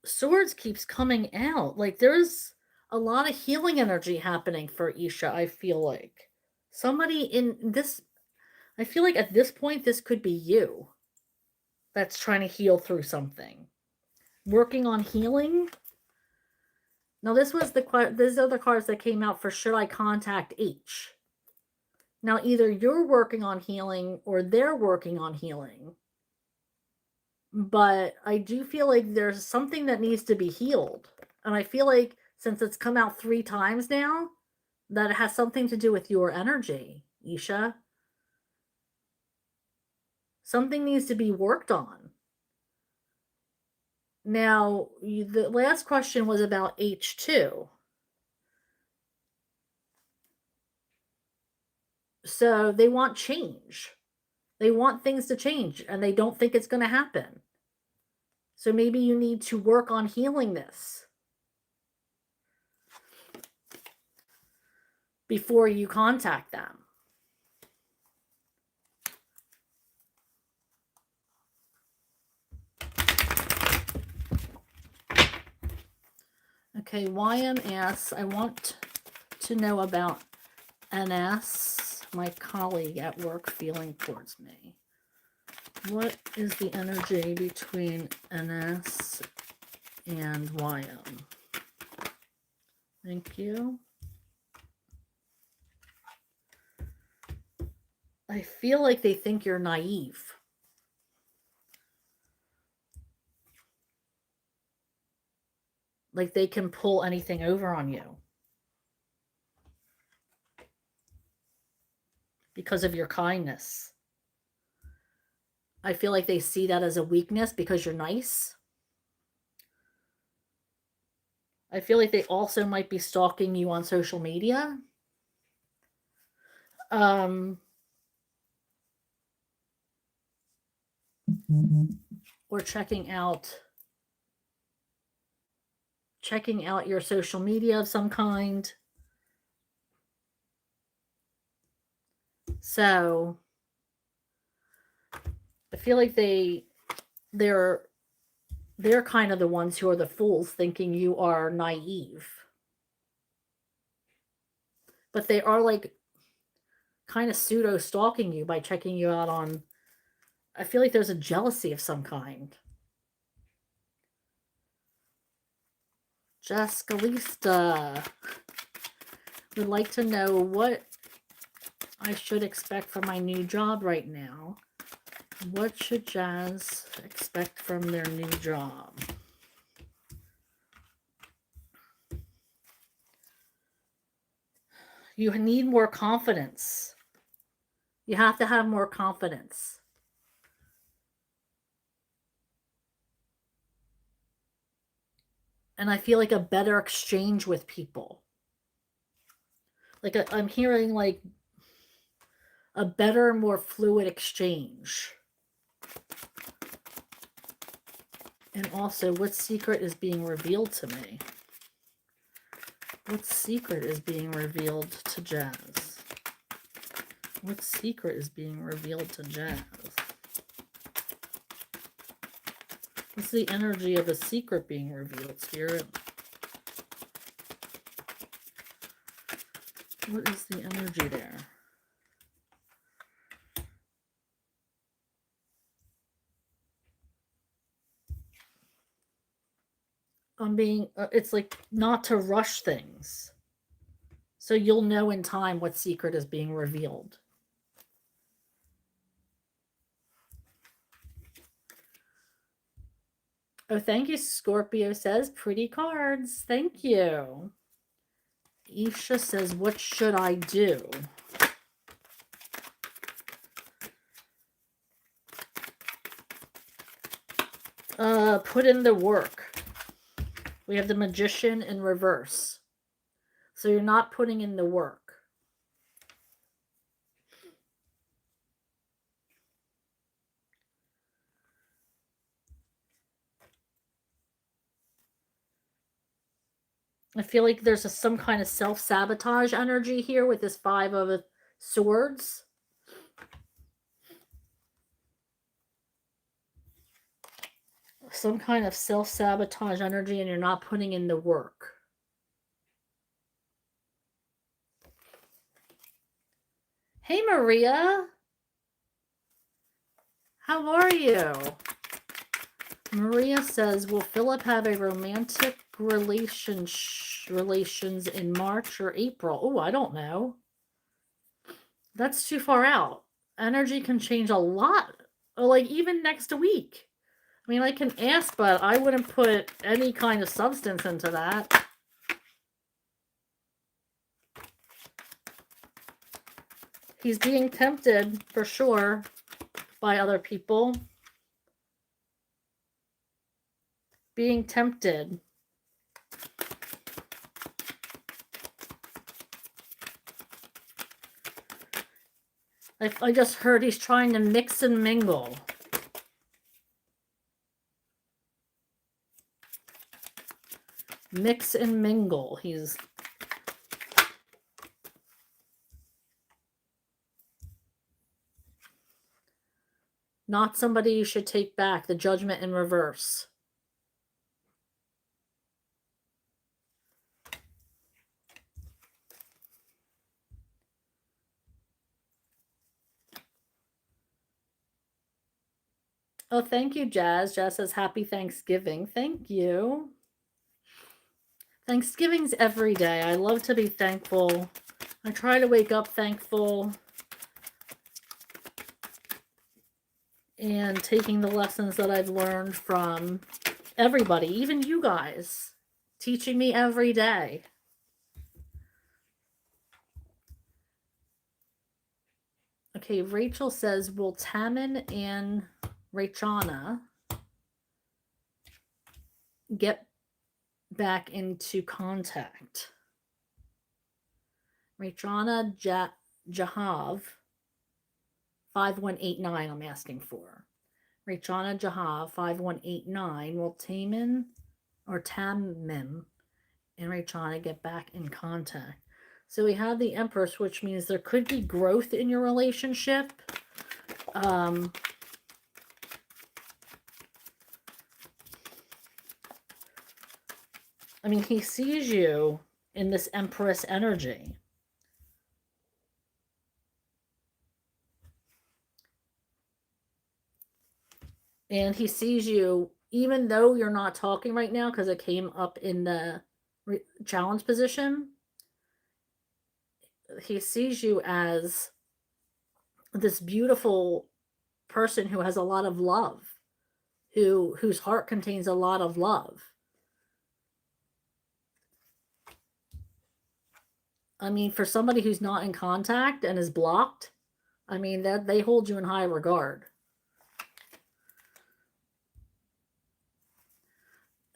swords keeps coming out. Like there's a lot of healing energy happening for Isha, I feel like. Somebody in this, I feel like at this point, this could be you that's trying to heal through something. Working on healing. Now, these are the cards that came out for should I contact H. Now, either you're working on healing or they're working on healing. But I do feel like there's something that needs to be healed. And I feel like since it's come out 3 times now, that it has something to do with your energy, Isha. Something needs to be worked on. Now, the last question was about H2. So they want change. They want things to change, and they don't think it's going to happen. So maybe you need to work on healing this before you contact them. Okay, YMS, I want to know about NS, my colleague at work, feeling towards me. What is the energy between NS and YM? Thank you. I feel like they think you're naive. Like they can pull anything over on you because of your kindness. I feel like they see that as a weakness because you're nice. I feel like they also might be stalking you on social media. Or checking out your social media of some kind. So I feel like they're kind of the ones who are the fools, thinking you are naive. But they are like kind of pseudo stalking you by checking you out on. I feel like there's a jealousy of some kind. Jessica Lista would like to know what I should expect from my new job right now. What should Jazz expect from their new job? You need more confidence. You have to have more confidence. And I feel like a better exchange with people. Like I'm hearing like a better, more fluid exchange. And also, what secret is being revealed to me? What secret is being revealed to Jazz? What secret is being revealed to Jazz? What's the energy of a secret being revealed, Spirit? What is the energy there? It's like not to rush things. So you'll know in time what secret is being revealed. Oh, thank you, Scorpio says. Pretty cards. Thank you. Isha says, what should I do? Put in the work. We have the Magician in reverse. So you're not putting in the work. I feel like there's some kind of self-sabotage energy here with this Five of Swords. Some kind of self-sabotage energy, and you're not putting in the work. Hey, Maria. How are you? Maria says, will Philip have a romantic relations in March or April? Oh, I don't know. That's too far out. Energy can change a lot. Like even next week. I mean, I can ask, but I wouldn't put any kind of substance into that. He's being tempted, for sure, by other people. Being tempted. I just heard he's trying to mix and mingle. Mix and mingle. He's not somebody you should take back. The Judgment in reverse. Oh, thank you, Jazz. Jazz says, happy Thanksgiving. Thank you. Thanksgiving's every day. I love to be thankful. I try to wake up thankful and taking the lessons that I've learned from everybody, even you guys, teaching me every day. Okay, Rachel says, will Tammin and Rachana get back into contact? Rachana Jahav 5189 I'm asking for. Rachana Jahav 5189. Will Tamin or Tamim and Rachana get back in contact? So we have the Empress, which means there could be growth in your relationship. I mean, he sees you in this Empress energy. And he sees you, even though you're not talking right now, because it came up in the challenge position. He sees you as this beautiful person who has a lot of love, whose heart contains a lot of love. I mean, for somebody who's not in contact and is blocked, I mean, that they hold you in high regard.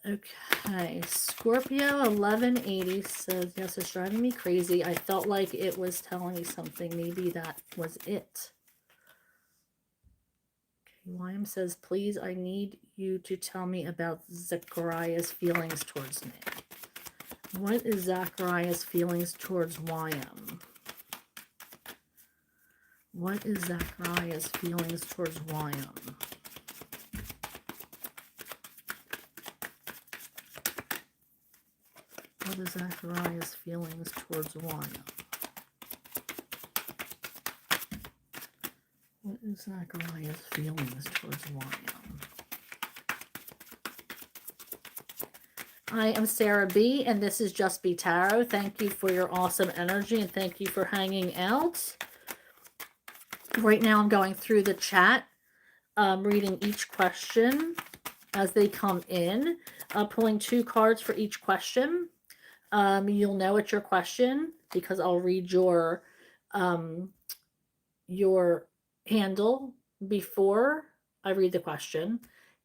Okay, Scorpio 1180 says, yes, it's driving me crazy. I felt like it was telling me something. Maybe that was it. Okay, YM says, please, I need you to tell me about Zachariah's feelings towards me. What is Zachariah's feelings towards YM? What is Zachariah's feelings towards YM? What is Zachariah's feelings towards YM? What is Zachariah's feelings towards YM? I am Sarah B, and this is Just Be Tarot. Thank you for your awesome energy, and thank you for hanging out. Right now I'm going through the chat, reading each question as they come in, pulling 2 cards for each question. You'll know it's your question because I'll read your handle before I read the question,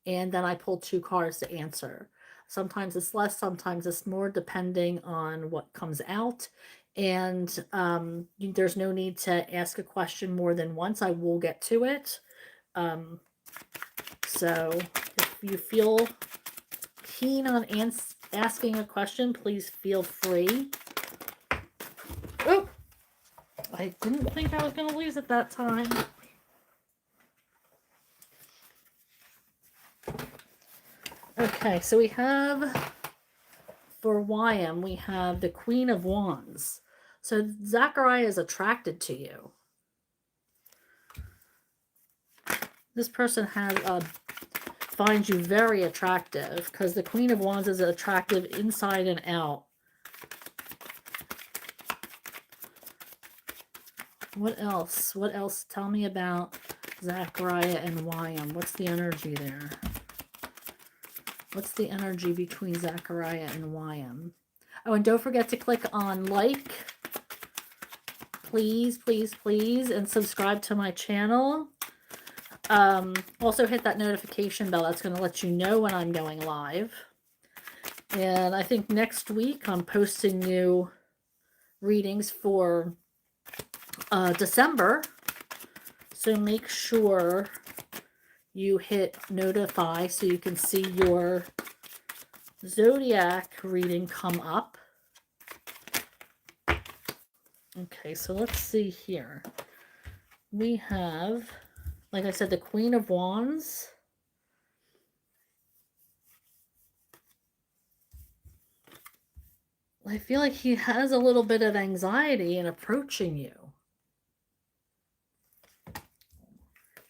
and then I pull 2 cards to answer. Sometimes it's less, sometimes it's more, depending on what comes out. And there's no need to ask a question more than once. I will get to it. So if you feel keen on asking a question, please feel free. Oh, I didn't think I was going to lose it that time. Okay, so we have, for YM, we have the Queen of Wands. So Zachariah is attracted to you. This person finds you very attractive because the Queen of Wands is attractive inside and out. What else? What else? Tell me about Zachariah and YM. What's the energy there? What's the energy between Zachariah and YM? Oh, and don't forget to click on like, please, please, please, and subscribe to my channel. Also hit that notification bell. That's going to let you know when I'm going live. And I think next week I'm posting new readings for December. So make sure you hit notify so you can see your zodiac reading come up. Okay, so let's see here. We have, like I said, the Queen of Wands. I feel like he has a little bit of anxiety in approaching you.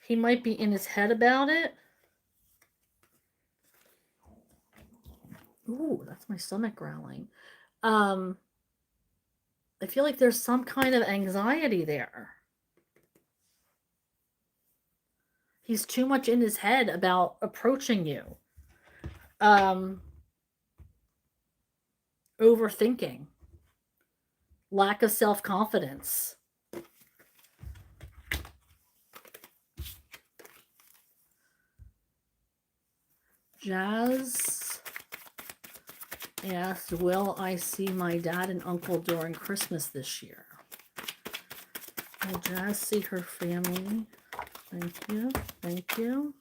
He might be in his head about it. Ooh, that's my stomach growling. I feel like there's some kind of anxiety there. He's too much in his head about approaching you. Overthinking. Lack of self-confidence. Jazz asked, will I see my dad and uncle during Christmas this year? Will Jazz see her family? Thank you. Thank you.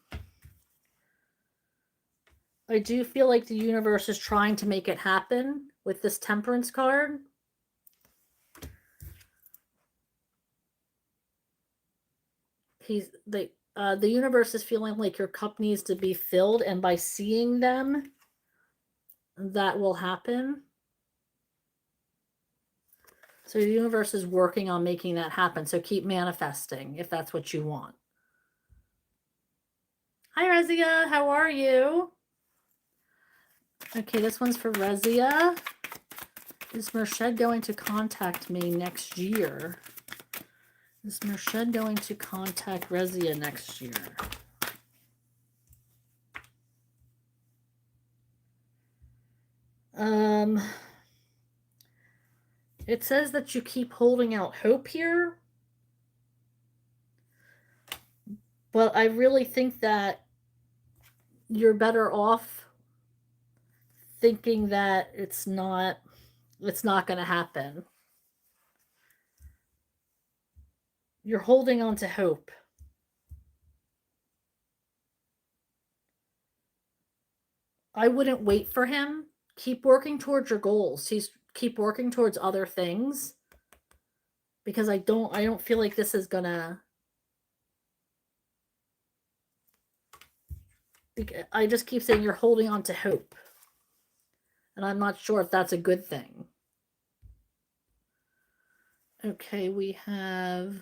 I do feel like the universe is trying to make it happen with this Temperance card. The universe is feeling like your cup needs to be filled, and by seeing them, that will happen. So the universe is working on making that happen. So keep manifesting if that's what you want. Hi, Rezia. How are you? Okay, this one's for Rezia. Is Merched going to contact me next year? Is Merched going to contact Rezia next year? It says that you keep holding out hope here, but I really think that you're better off thinking that it's not going to happen. You're holding on to hope. I wouldn't wait for him. Keep working towards your goals. Keep working towards other things, because I don't feel like this is gonna. I just keep saying you're holding on to hope, and I'm not sure if that's a good thing. Okay, we have.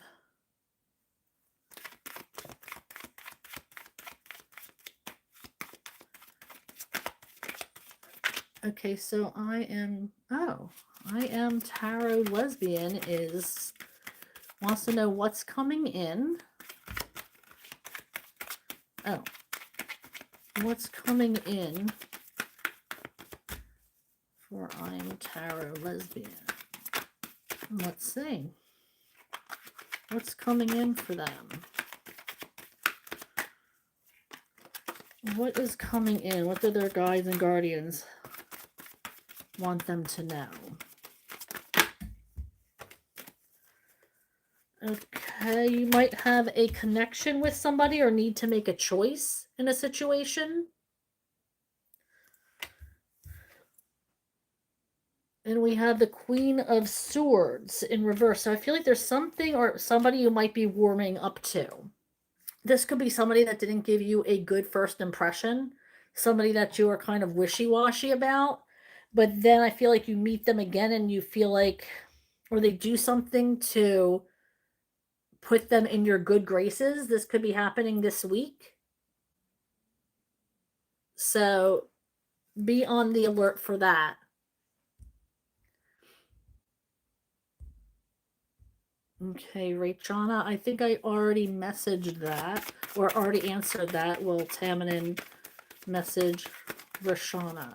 Okay, so I am tarot lesbian wants to know what's coming in. Oh, what's coming in for I am tarot lesbian. Let's see. What's coming in for them? What is coming in? What do their guides and guardians want them to know? Okay, you might have a connection with somebody or need to make a choice in a situation. And we have the Queen of Swords in reverse. So I feel like there's something or somebody you might be warming up to. This could be somebody that didn't give you a good first impression, somebody that you are kind of wishy-washy about, but then I feel like you meet them again and you feel like, or they do something to put them in your good graces. This could be happening this week. So be on the alert for that. Okay, Rachana, I think I already messaged that or already answered that. Will Taminin message Rashana?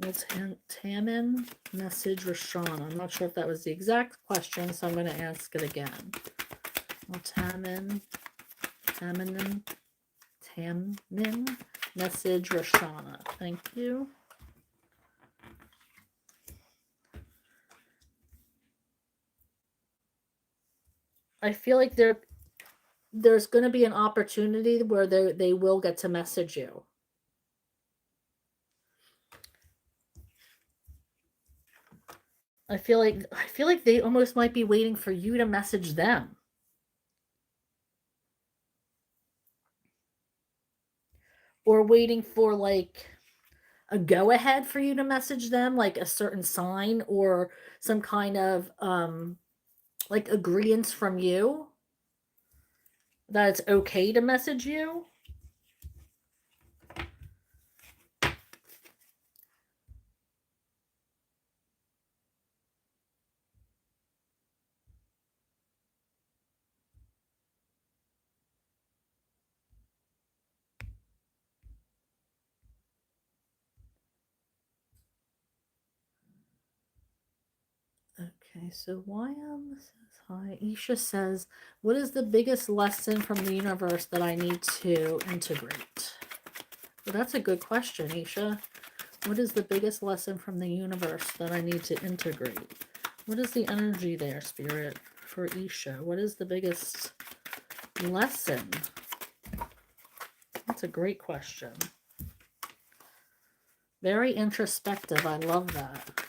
Will Tamin message Rashana? I'm not sure if that was the exact question, so I'm going to ask it again. Will Tamin message Rashana? Thank you. I feel like there's going to be an opportunity where they will get to message you. I feel like they almost might be waiting for you to message them. Or waiting for like a go ahead for you to message them, like a certain sign or some kind of like agreement from you that it's okay to message you. Okay, so YM says hi. Isha says, what is the biggest lesson from the universe that I need to integrate? Well, that's a good question, Isha. What is the biggest lesson from the universe that I need to integrate? What is the energy there, Spirit, for Isha? What is the biggest lesson? That's a great question. Very introspective. I love that.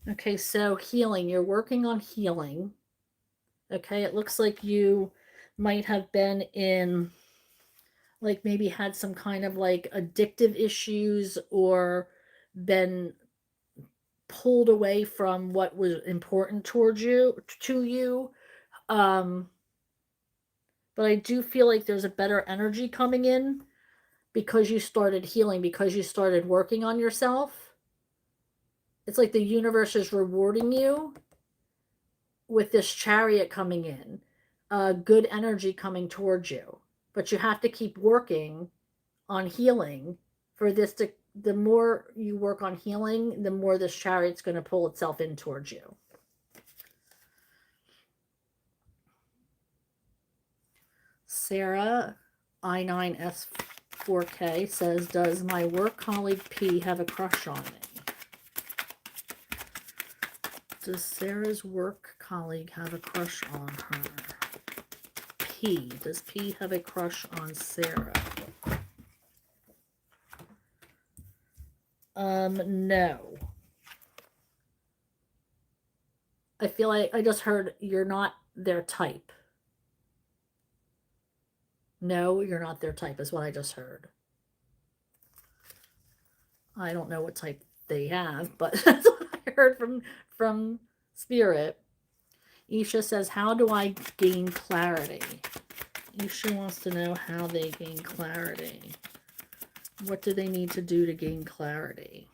Okay, so healing. You're working on healing. Okay, it looks like you might have been in, like, maybe had some kind of like addictive issues or been pulled away from what was important towards you to you. But I do feel like there's a better energy coming in because you started healing, because you started working on yourself. It's like the universe is rewarding you with this chariot coming in, good energy coming towards you. But you have to keep working on healing for this to, the more you work on healing, the more this chariot's going to pull itself in towards you. Sarah, I9S4K, says, does my work colleague P have a crush on me? Does Sarah's work colleague have a crush on her? P. Does P have a crush on Sarah? No. I feel like I just heard you're not their type. No, you're not their type is what I just heard. I don't know what type they have, but that's what I heard from Spirit. Isha says, how do I gain clarity? Isha wants to know how they gain clarity. What do they need to do to gain clarity?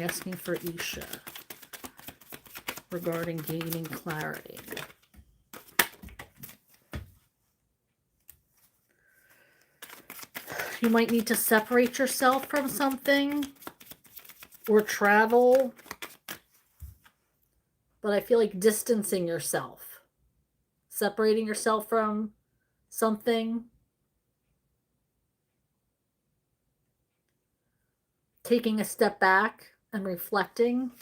Asking for Isha regarding gaining clarity. You might need to separate yourself from something or travel, but I feel like distancing yourself, separating yourself from something, taking a step back and reflecting.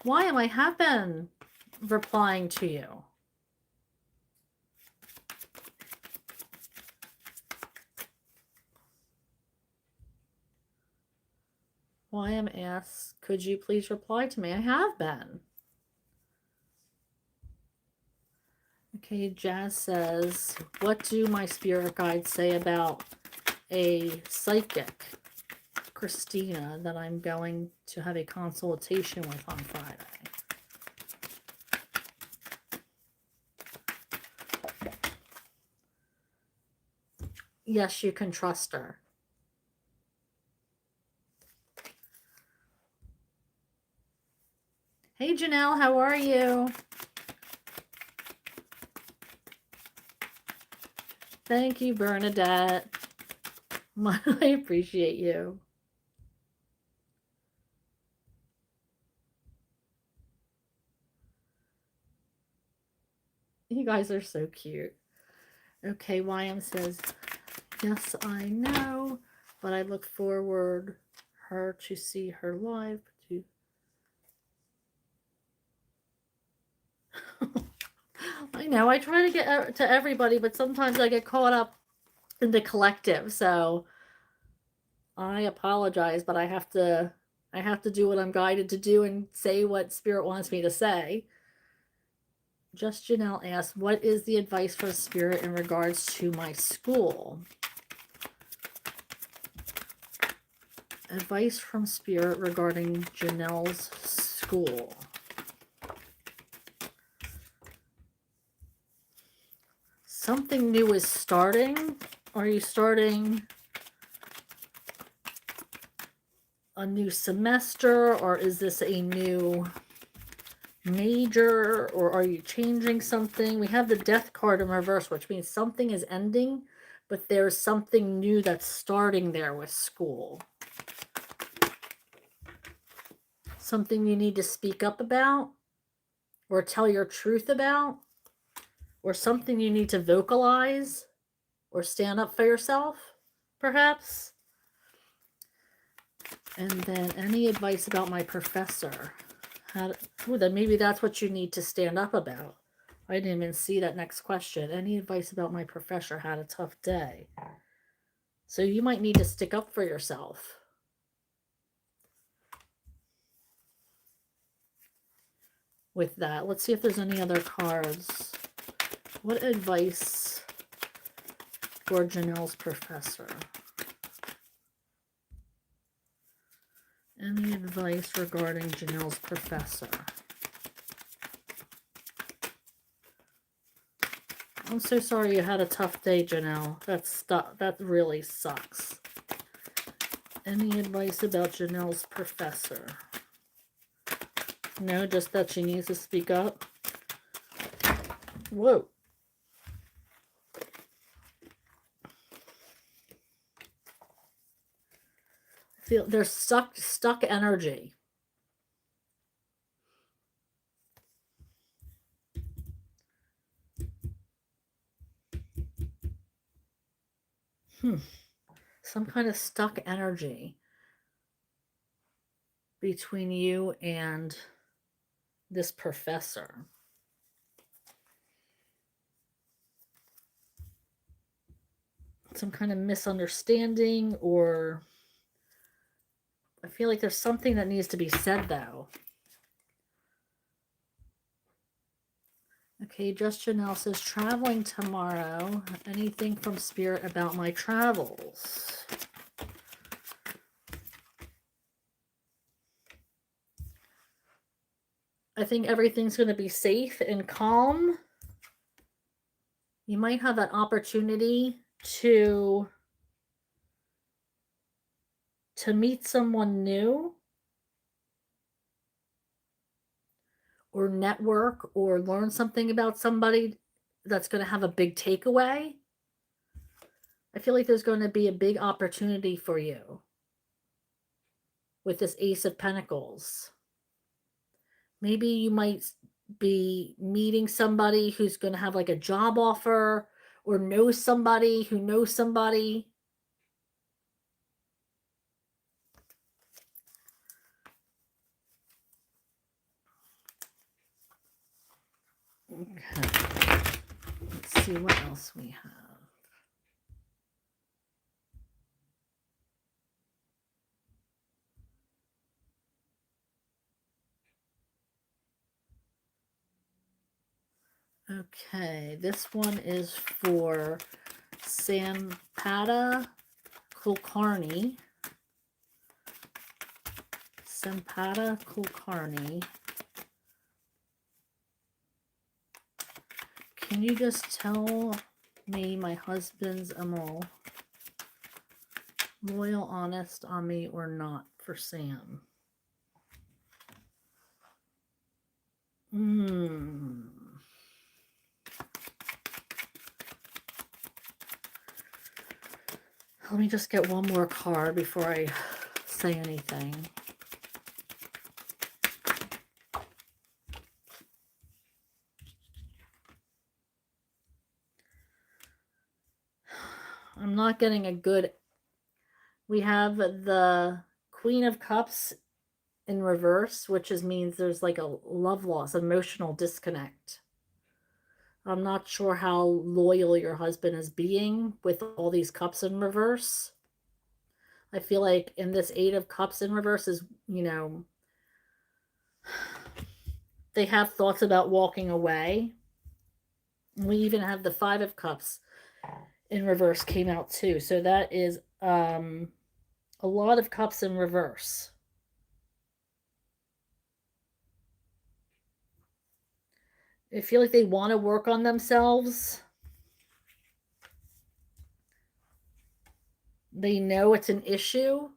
Why am I have been replying to you? Why am asked, could you please reply to me? I have been. Okay, Jazz says, what do my spirit guides say about a psychic, Christina, that I'm going to have a consultation with on Friday? Yes, you can trust her. Hey, Janelle, how are you? Thank you, Bernadette. I appreciate you. You guys are so cute. Okay, YM says, yes, I know, but I look forward her to see her live. I know, I try to get to everybody, but sometimes I get caught up in the collective, so I apologize, but I have to do what I'm guided to do and say what Spirit wants me to say. Just Janelle asked, what is the advice from Spirit in regards to my school? Advice from Spirit regarding Janelle's school. Something new is starting. Are you starting a new semester, or is this a new major, or are you changing something? We have the Death card in reverse, which means something is ending, but there's something new that's starting there with school. Something you need to speak up about or tell your truth about, or something you need to vocalize or stand up for yourself, perhaps. And then any advice about my professor? Then maybe that's what you need to stand up about. I didn't even see that next question. Any advice about my professor had a tough day? So you might need to stick up for yourself. With that, let's see if there's any other cards. What advice for Janelle's professor? Any advice regarding Janelle's professor? I'm so sorry you had a tough day, Janelle. That really sucks. Any advice about Janelle's professor? No, just that she needs to speak up. Whoa. Feel there's stuck energy. Some kind of stuck energy between you and this professor. Some kind of misunderstanding, or I feel like there's something that needs to be said though. Okay, Just Janelle says, traveling tomorrow. Anything from Spirit about my travels? I think everything's going to be safe and calm. You might have that opportunity to meet someone new, or network, or learn something about somebody that's going to have a big takeaway. I feel like there's going to be a big opportunity for you with this Ace of Pentacles. Maybe you might be meeting somebody who's going to have like a job offer, or know somebody who knows somebody. Okay. Let's see what else we have. Okay, this one is for Sampata Kulkarni. Sampata Kulkarni. Can you just tell me my husband's loyal, honest on me or not for Sam? Let me just get one more card before I say anything. I'm not getting a good... We have the Queen of Cups in reverse, which means there's like a love loss, emotional disconnect. I'm not sure how loyal your husband is being with all these cups in reverse. I feel like in this Eight of Cups in reverse is, they have thoughts about walking away. We even have the Five of Cups in reverse came out too. So that is a lot of cups in reverse. I feel like they want to work on themselves. They know it's an issue,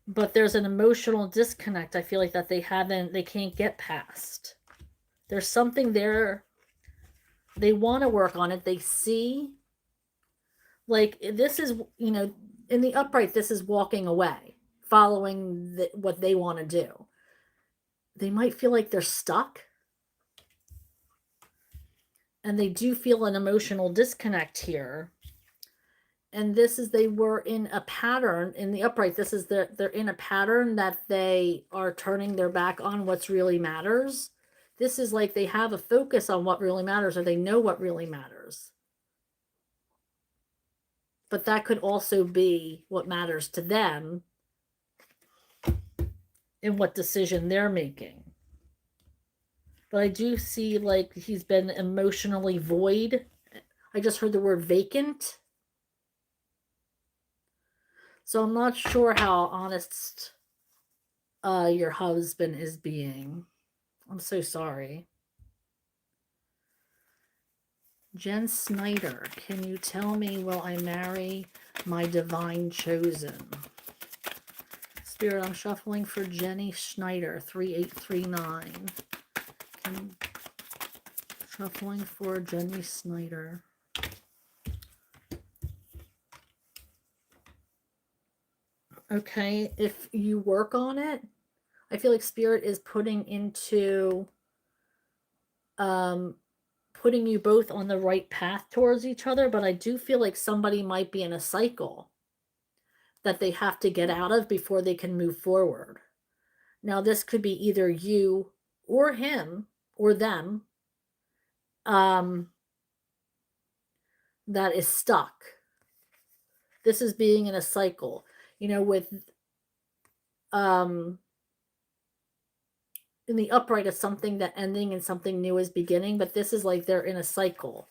but there's an emotional disconnect. I feel like that they can't get past. There's something there. They want to work on it. They see, like, this is, in the upright, this is walking away, following what they want to do. They might feel like they're stuck, and they do feel an emotional disconnect here. And this is, they were in a pattern in the upright. This is they're in a pattern that they are turning their back on what's really matters. This is like they have a focus on what really matters, or they know what really matters. But that could also be what matters to them and what decision they're making. But I do see like he's been emotionally void. I just heard the word vacant. So I'm not sure how honest your husband is being. I'm so sorry. Jen Snyder, can you tell me, will I marry my divine chosen? Spirit, I'm shuffling for Jenny Schneider, 3839. Shuffling for Jenny Snyder. Okay, if you work on it, I feel like Spirit is putting you both on the right path towards each other, but I do feel like somebody might be in a cycle that they have to get out of before they can move forward. Now, this could be either you or him or them that is stuck. This is being in a cycle. With in the upright is something that ending and something new is beginning, but this is like they're in a cycle.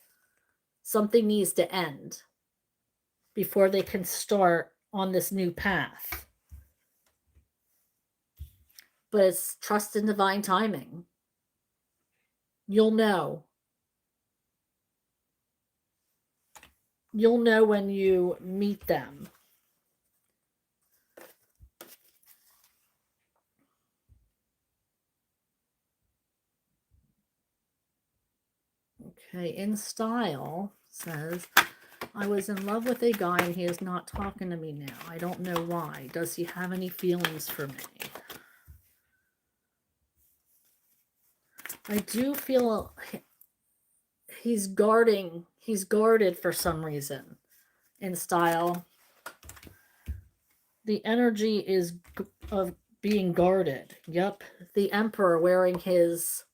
Something needs to end before they can start on this new path. But it's trust in divine timing. You'll know. You'll know when you meet them. Okay, in style says, I was in love with a guy and he is not talking to me now. I don't know why. Does he have any feelings for me? I do feel he's guarded for some reason. In style, the energy is of being guarded. Yep, the emperor wearing his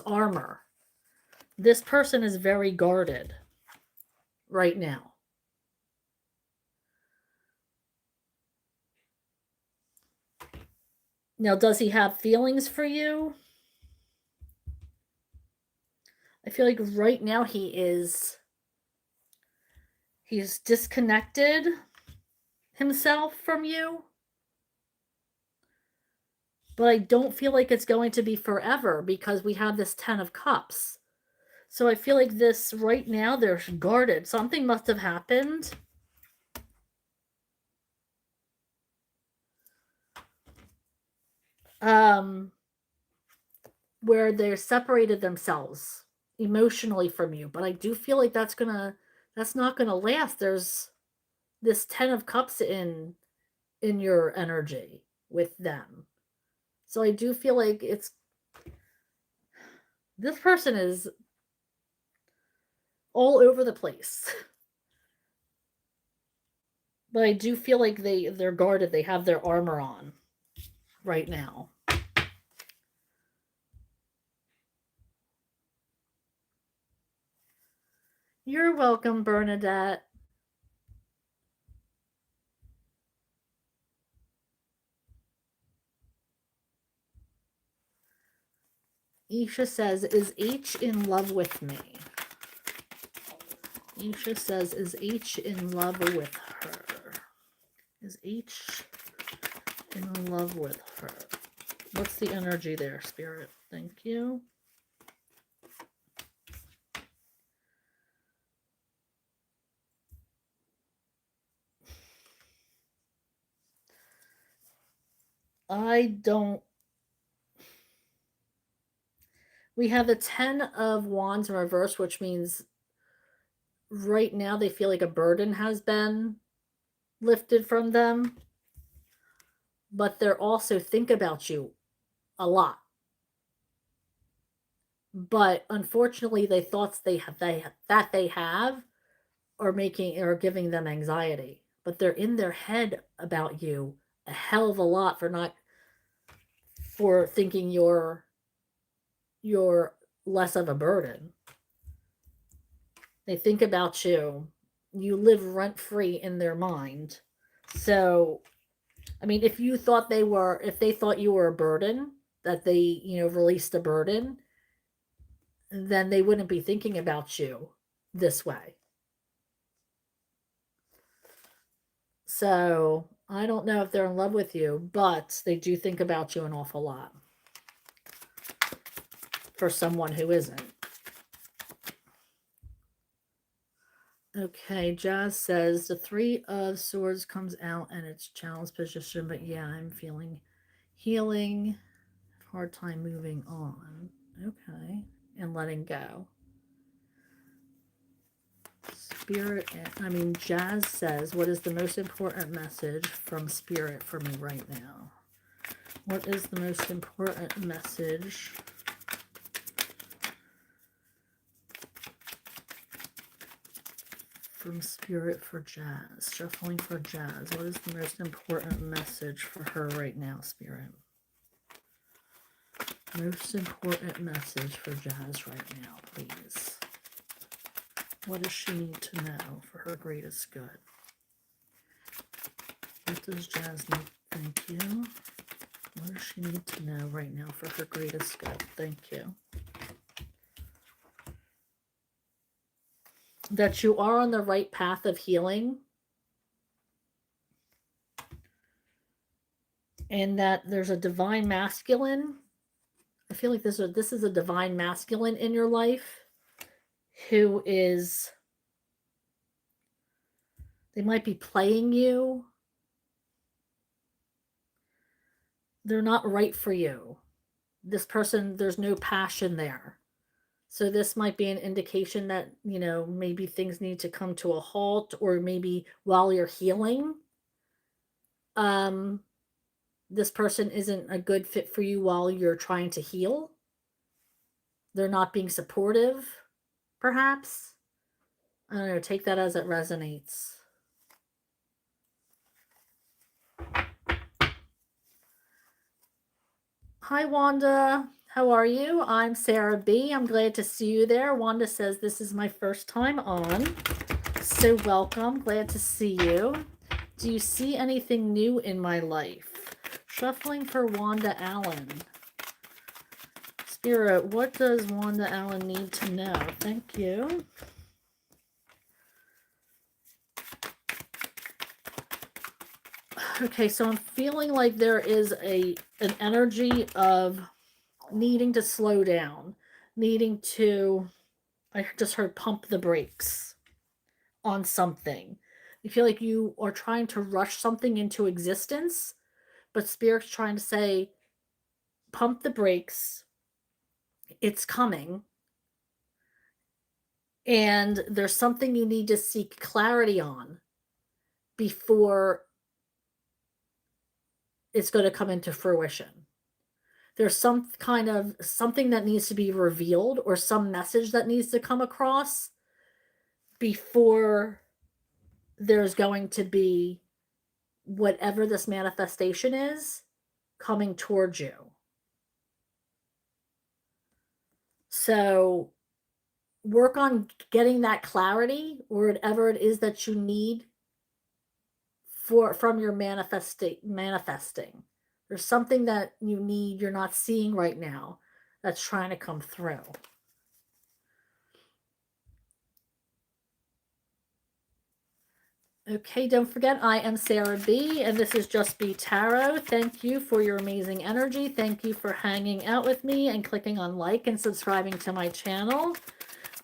armor. This person is very guarded right now. Now, does he have feelings for you? I feel like right now he's disconnected himself from you. But I don't feel like it's going to be forever because we have this 10 of Cups. So I feel like this right now, they're guarded. Something must have happened. Where they're separated themselves emotionally from you. But I do feel like that's not gonna last. There's this 10 of Cups in your energy with them. So I do feel like this person is all over the place. But I do feel like they're guarded. They have their armor on right now. You're welcome, Bernadette. Isha says, is H in love with me? Isha says, is H in love with her? Is H in love with her? What's the energy there, Spirit? Thank you. We have the 10 of Wands in reverse, which means right now they feel like a burden has been lifted from them. But they're also think about you a lot. But unfortunately, the thoughts that they have are giving them anxiety. But they're in their head about you a hell of a lot for thinking you're less of a burden. They think about you. You live rent free in their mind. So, I mean, if they thought you were a burden, that they, released a burden, then they wouldn't be thinking about you this way. So, I don't know if they're in love with you, but they do think about you an awful lot for someone who isn't. Okay, Jazz says the Three of Swords comes out and it's challenge position, but yeah, I'm feeling healing, hard time moving on. Okay, and letting go. Spirit, Jazz says, what is the most important message from Spirit for me right now? What is the most important message from Spirit for Jazz? Shuffling for Jazz. What is the most important message for her right now, Spirit? Most important message for Jazz right now, please. What does she need to know for her greatest good? What does Jazz need? Thank you. What does she need to know right now for her greatest good? Thank you. That you are on the right path of healing. And that there's a divine masculine. I feel like this is a divine masculine in your life who is, they might be playing you. They're not right for you. This person, there's no passion there. So this might be an indication that, maybe things need to come to a halt, or maybe while you're healing, this person isn't a good fit for you while you're trying to heal. They're not being supportive, perhaps. I don't know, take that as it resonates. Hi, Wanda. How are you? I'm Sarah B. I'm glad to see you there. Wanda says this is my first time on. So welcome. Glad to see you. Do you see anything new in my life? Shuffling for Wanda Allen. Spirit, what does Wanda Allen need to know? Thank you. Okay, so I'm feeling like there is an energy of needing to slow down, needing to, I just heard pump the brakes on something. I feel like you are trying to rush something into existence, but Spirit's trying to say, pump the brakes. It's coming. And there's something you need to seek clarity on before it's going to come into fruition. There's some kind of something that needs to be revealed, or some message that needs to come across before there's going to be whatever this manifestation is coming towards you. So work on getting that clarity, or whatever it is that you need from your manifesting. There's something that you need, you're not seeing right now, that's trying to come through. Okay, don't forget, I am Sarah B, and this is Just Be Tarot. Thank you for your amazing energy. Thank you for hanging out with me and clicking on like and subscribing to my channel.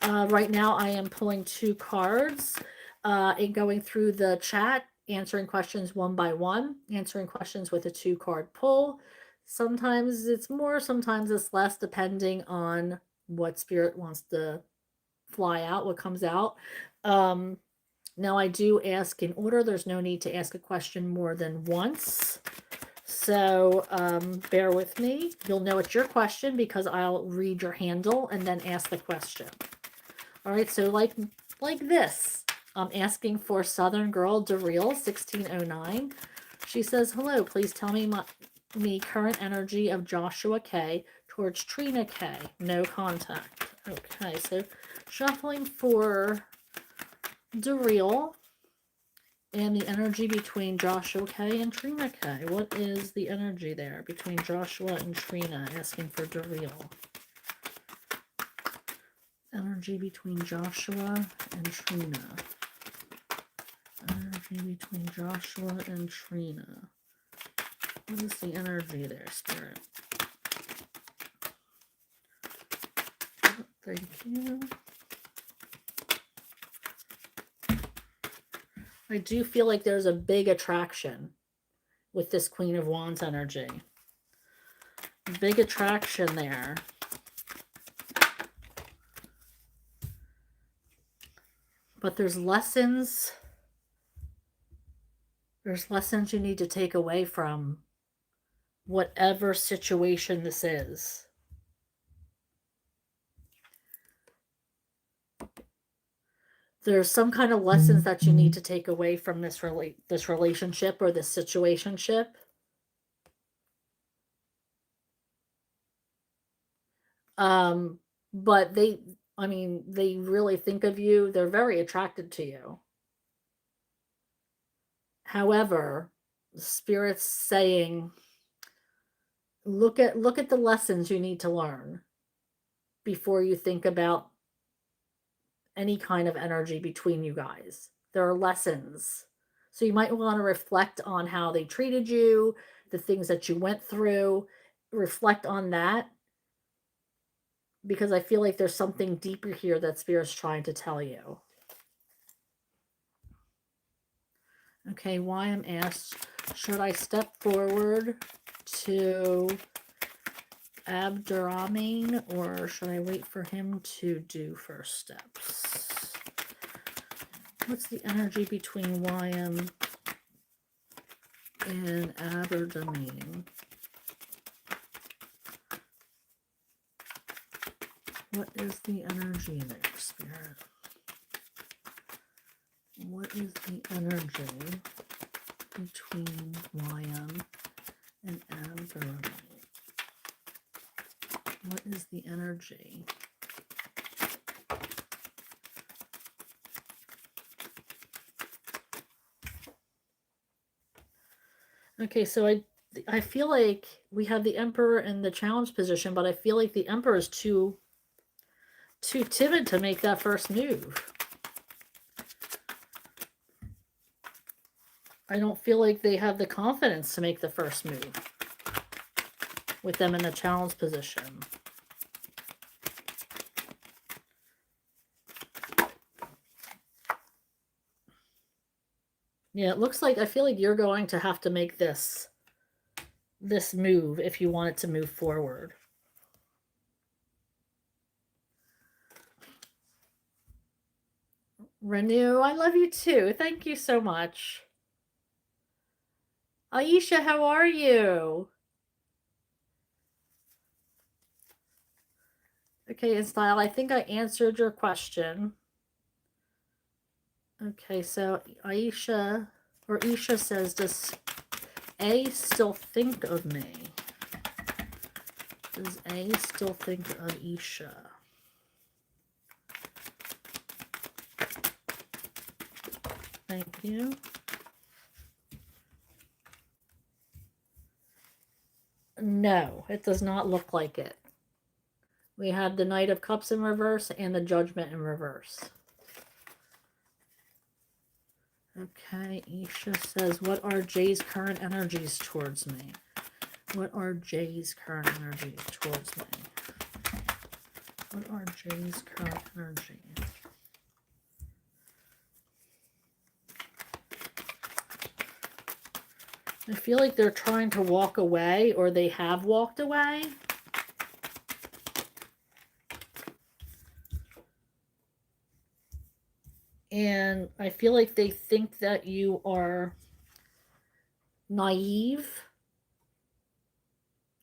Right now, I am pulling 2 cards and going through the chat, answering questions one by one, answering questions with a 2-card pull. Sometimes it's more, sometimes it's less, depending on what Spirit wants to fly out, what comes out. Now, I do ask in order. There's no need to ask a question more than once. So bear with me. You'll know it's your question because I'll read your handle and then ask the question. All right, so like this, I'm asking for Southern Girl DeReal 1609. She says, hello, please tell me current energy of Joshua K towards Trina K. No contact. Okay, so shuffling for DeReal and the energy between Joshua K and Trina K. What is the energy there between Joshua and Trina? Asking for DeReal. Energy between Joshua and Trina. Energy between Joshua and Trina. What is the energy there, Spirit? Thank you. I do feel like there's a big attraction with this Queen of Wands energy. Big attraction there. But there's lessons. There's lessons you need to take away from whatever situation this is. There's some kind of lessons that you need to take away from this relationship or this situationship. But they really think of you. They're very attracted to you. However, Spirit's saying, look at the lessons you need to learn before you think about any kind of energy between you guys. There are lessons. So you might want to reflect on how they treated you, the things that you went through, reflect on that, because I feel like there's something deeper here that Spirit's trying to tell you. Okay, YM asks, should I step forward to Abdurrahman or should I wait for him to do first steps? What's the energy between YM and Abdurrahman? What is the energy there, Spirit? What is the energy between YM and Abdurrahman? What is the energy? Okay, so I feel like we have the Emperor in the challenge position, but I feel like the Emperor is too timid to make that first move. I don't feel like they have the confidence to make the first move with them in the challenge position. Yeah, it looks like I feel like you're going to have to make this move if you want it to move forward. Renew, I love you too. Thank you so much. Aisha, how are you? Okay, in style, I think I answered your question. Okay, so Aisha or Isha says, does A still think of me? Does A still think of Isha? Thank you. No, it does not look like it. We have the Knight of Cups in reverse and the Judgment in reverse. Okay, Isha says, what are Jay's current energies towards me? What are Jay's current energies towards me? What are Jay's current energies? I feel like they're trying to walk away, or they have walked away. And I feel like they think that you are naive,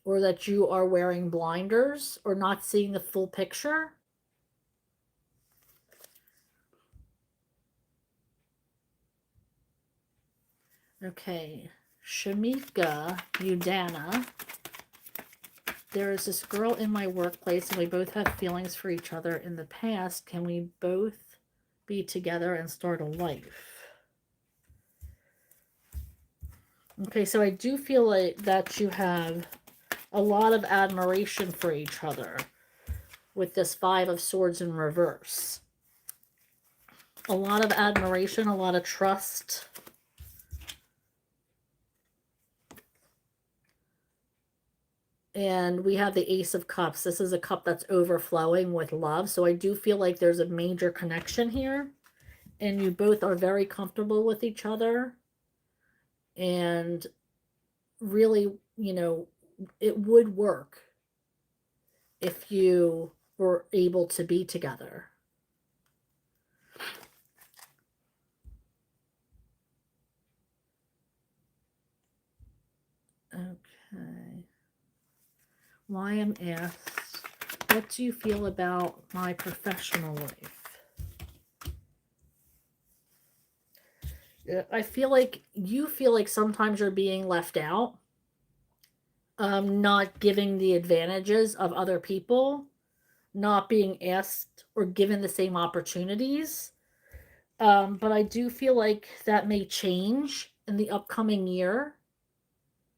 or that you are wearing blinders, or not seeing the full picture. Okay, Shamika Udana. There is this girl in my workplace and we both have feelings for each other in the past. Can we both be together and start a life? Okay, so I do feel like that you have a lot of admiration for each other with this Five of Swords in reverse. A lot of admiration, a lot of trust. And we have the Ace of Cups. This is a cup that's overflowing with love. So I do feel like there's a major connection here. and you both are very comfortable with each other, and really, it would work if you were able to be together. Okay. Why I'm asked, what do you feel about my professional life? I feel like you feel like sometimes you're being left out, not giving the advantages of other people, not being asked or given the same opportunities. But I do feel like that may change in the upcoming year.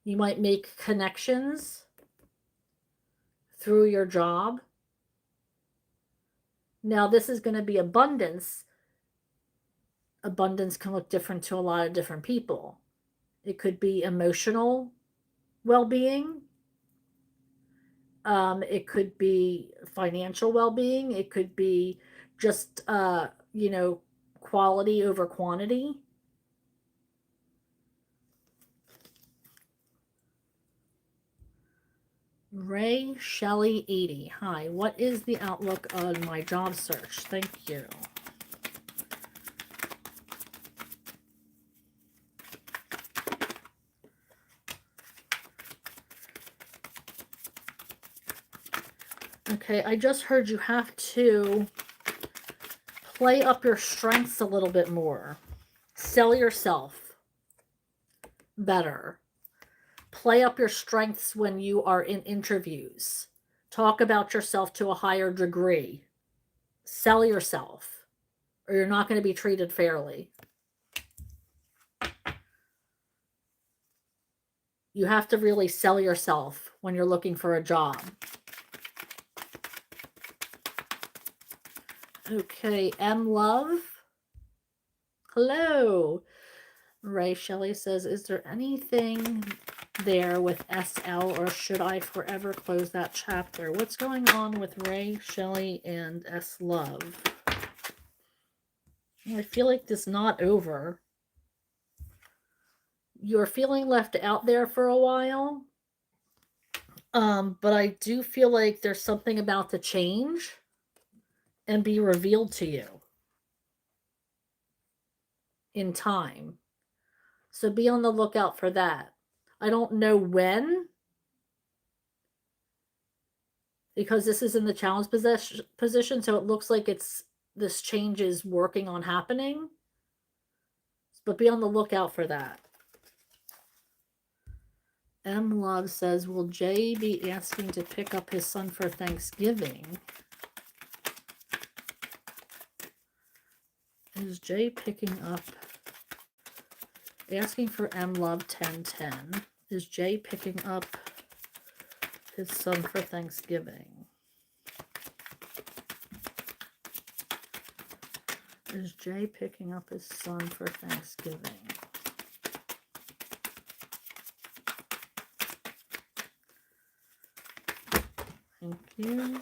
You might make connections through your job. Now, this is going to be abundance. Abundance can look different to a lot of different people. It could be emotional well being, it could be financial well being, it could be just, quality over quantity. Ray Shelley 80. Hi, what is the outlook on my job search? Thank you. Okay, I just heard you have to play up your strengths a little bit more. Sell yourself better. Play up your strengths when you are in interviews. Talk about yourself to a higher degree. Sell yourself, or you're not going to be treated fairly. You have to really sell yourself when you're looking for a job. Okay, M Love. Hello. Ray Shelley says, is there anything there with SL, or should I forever close that chapter? What's going on with Ray Shelley and S Love? I feel like this is not over. You're feeling left out there for a while. But I do feel like there's something about to change and be revealed to you in time. So be on the lookout for that. I don't know when, because this is in the challenge position, so it looks like this change is working on happening. But be on the lookout for that. M Love says, will Jay be asking to pick up his son for Thanksgiving? Is Jay picking up, asking for M Love 1010? Is Jay picking up his son for Thanksgiving? Is Jay picking up his son for Thanksgiving? Thank you.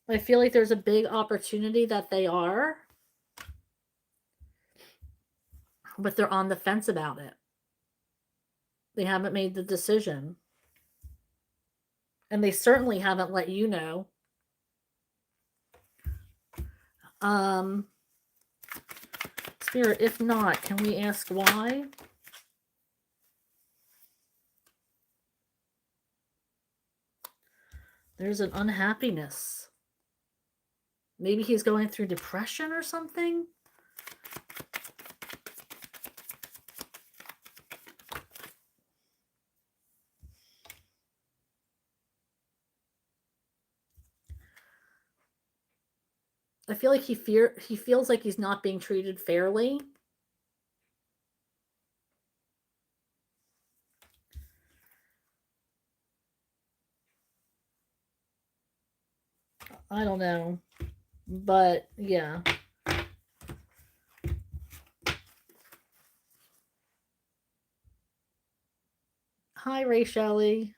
I feel like there's a big opportunity that they are, but they're on the fence about it. They haven't made the decision. And they certainly haven't let you know. Spirit, if not, can we ask why? There's an unhappiness. Maybe he's going through depression or something. I feel like he feels like he's not being treated fairly. I don't know. But yeah. Hi, Ray Shelley.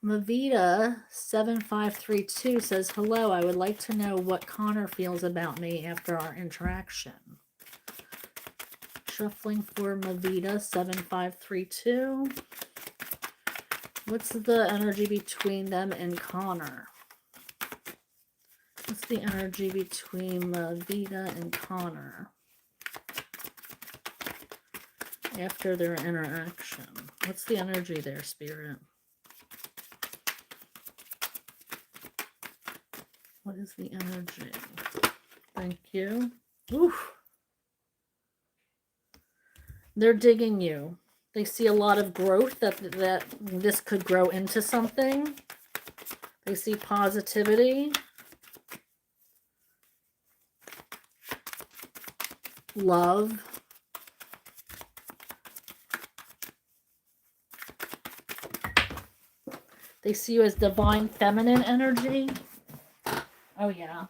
Mavita 7532 says, hello, I would like to know what Connor feels about me after our interaction. Shuffling for Mavita 7532. What's the energy between them and Connor? What's the energy between Mavita and Connor after their interaction? What's the energy there, Spirit? What is the energy? Thank you. Oof. They're digging you. They see a lot of growth, that this could grow into something. They see positivity. Love. They see you as divine feminine energy. Oh, yeah.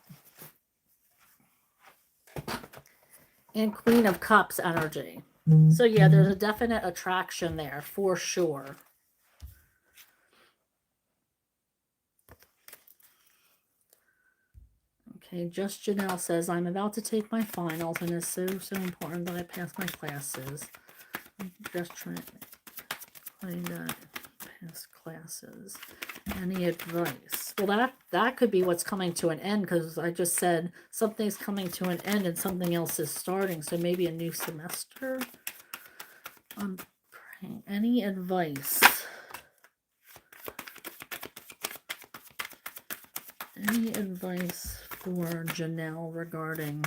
And Queen of Cups energy. So, yeah, there's a definite attraction there, for sure. Okay, Just Janelle says, I'm about to take my finals, and it's so important that I pass my classes. I'm just trying to pass classes. Any advice? Well, that could be what's coming to an end, because I just said something's coming to an end and something else is starting. So maybe a new semester. I'm praying. Any advice? Any advice for Janelle regarding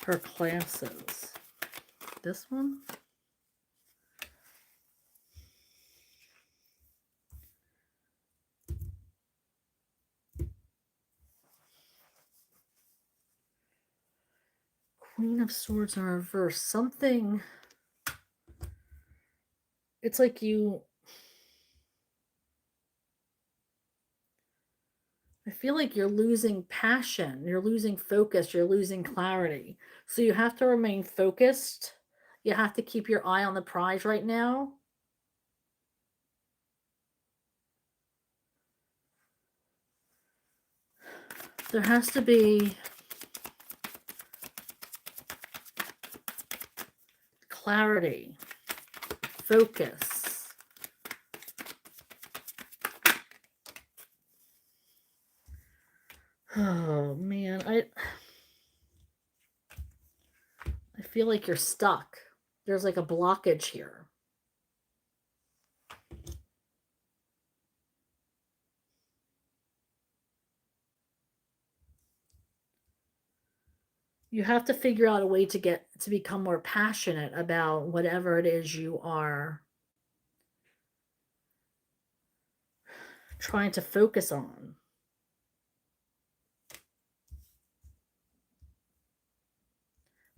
her classes? This one? Queen of Swords in reverse. Something. It's like you. I feel like you're losing passion. You're losing focus. You're losing clarity. So you have to remain focused. You have to keep your eye on the prize right now. There has to be clarity, focus. Oh man, I feel like you're stuck. There's like a blockage here. You have to figure out a way to become more passionate about whatever it is you are trying to focus on.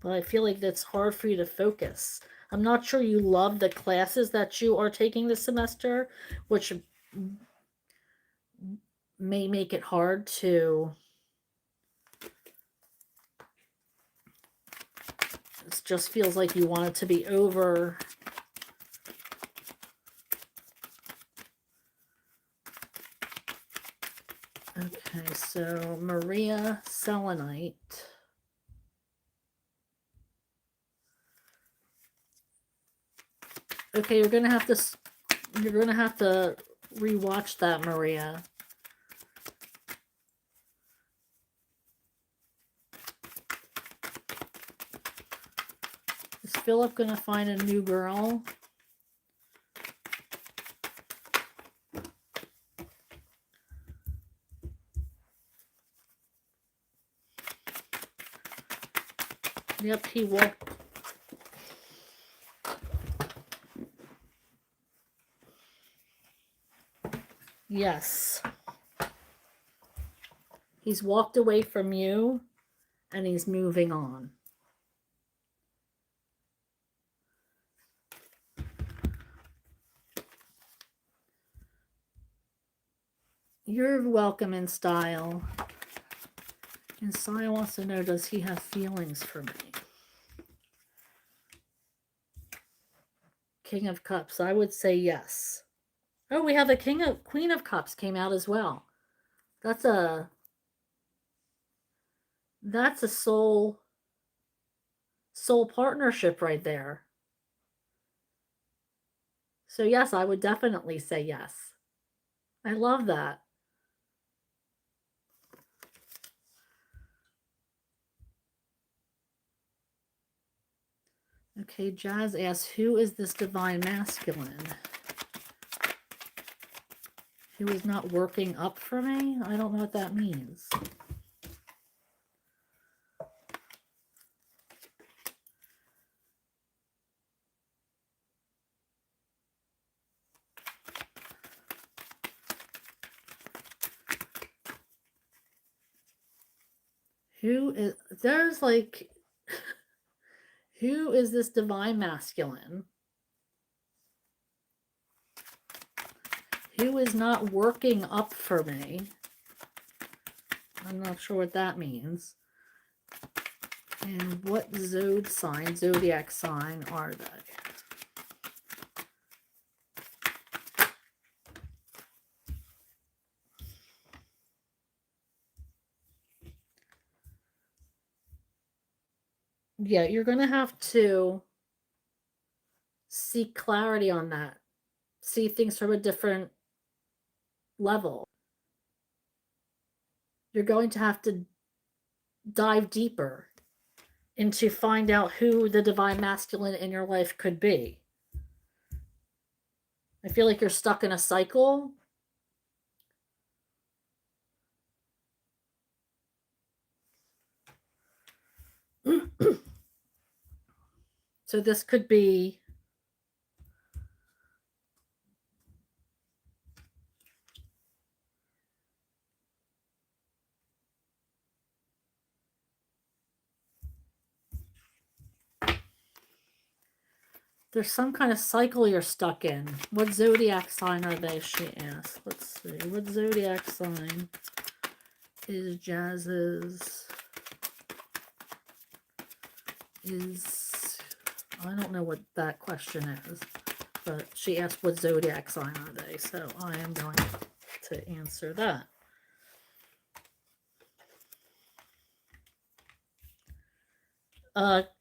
But I feel like that's hard for you to focus. I'm not sure you love the classes that you are taking this semester, which may make it hard to. It just feels like you want it to be over. Okay, so Maria Selenite. Okay, you're gonna have to rewatch that, Maria. Is Philip gonna find a new girl? Yep, he walked. Yes. He's walked away from you and he's moving on. You're welcome in Style. And Style wants to know, does he have feelings for me? King of Cups. I would say yes. Oh, we have the Queen of Cups came out as well. That's a that's a soul partnership right there. So yes, I would definitely say yes. I love that. Okay, Jazz asks, who is this divine masculine? Who is not working up for me? I don't know what that means. Who is, there's like, who is this divine masculine? Who is not working up for me? I'm not sure what that means. And what zodiac sign are they? Yeah, you're going to have to seek clarity on that. See things from a different level. You're going to have to dive deeper and to find out who the divine masculine in your life could be. I feel like you're stuck in a cycle. So this could be there's some kind of cycle you're stuck in. What zodiac sign are they? She asked. Let's see. What zodiac sign is Jazz's? I don't know what that question is, but she asked what zodiac sign are they, so I am going to answer that.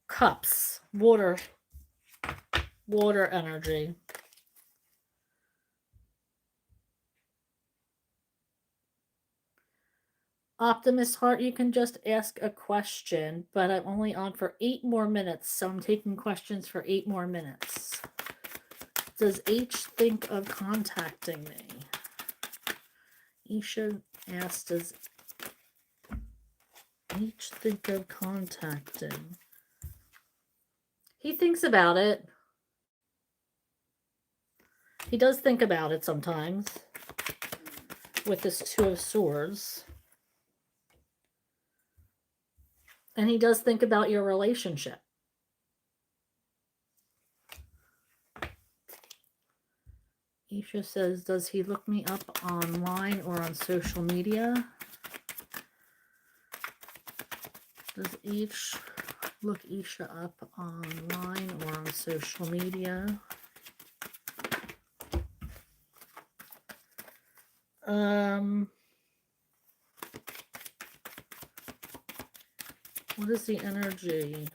Cups, water energy. Optimist Heart, you can just ask a question, but I'm only on for 8 more minutes, so I'm taking questions for 8 more minutes. Does H think of contacting me? Isha asked, does H think of contacting? He thinks about it. He does think about it sometimes with this Two of Swords. And he does think about your relationship. Isha says, does he look me up online or on social media? Does H look Isha up online or on social media? What is the energy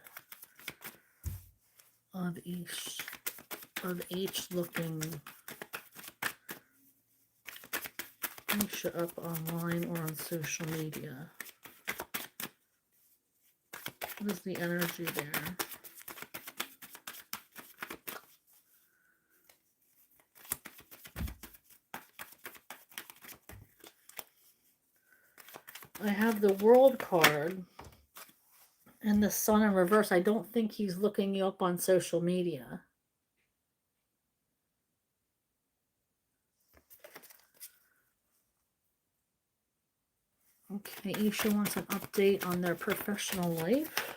of H looking Isha up online or on social media? What is the energy there? I have the World card and the Sun in reverse. I don't think he's looking you up on social media. Okay, Isha wants an update on their professional life.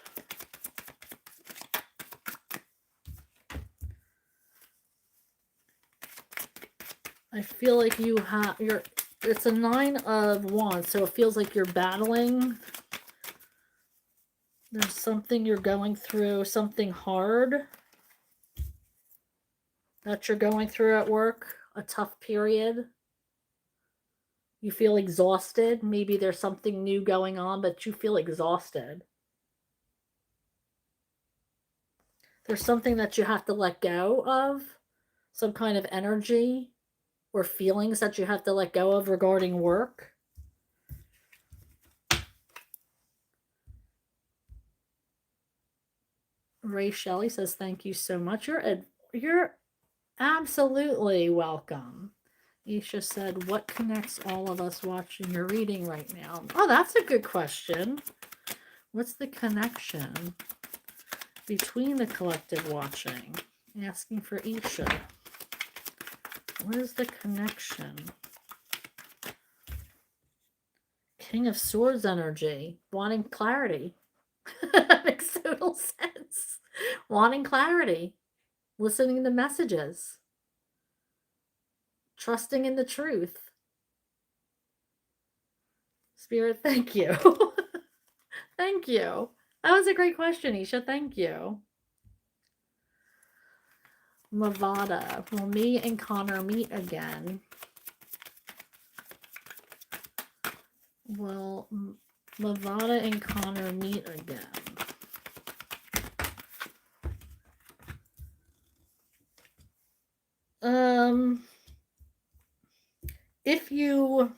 I feel like it's a 9 of Wands, so it feels like you're battling. There's something you're going through, something hard that you're going through at work. a tough period. You feel exhausted. Maybe there's something new going on, but you feel exhausted. There's something that you have to let go of, some kind of energy or feelings that you have to let go of regarding work. Ray Shelley says, "Thank you so much. You're absolutely welcome." Isha said, "What connects all of us watching your reading right now?" Oh, that's a good question. What's the connection between the collective watching? Asking for Isha. What is the connection? King of Swords energy. Wanting clarity. Makes total sense. Wanting clarity. Listening to messages. Trusting in the truth. Spirit, thank you. Thank you. That was a great question, Isha. Thank you. Mavada. Will me and Connor meet again? Will Mavada and Connor meet again? If you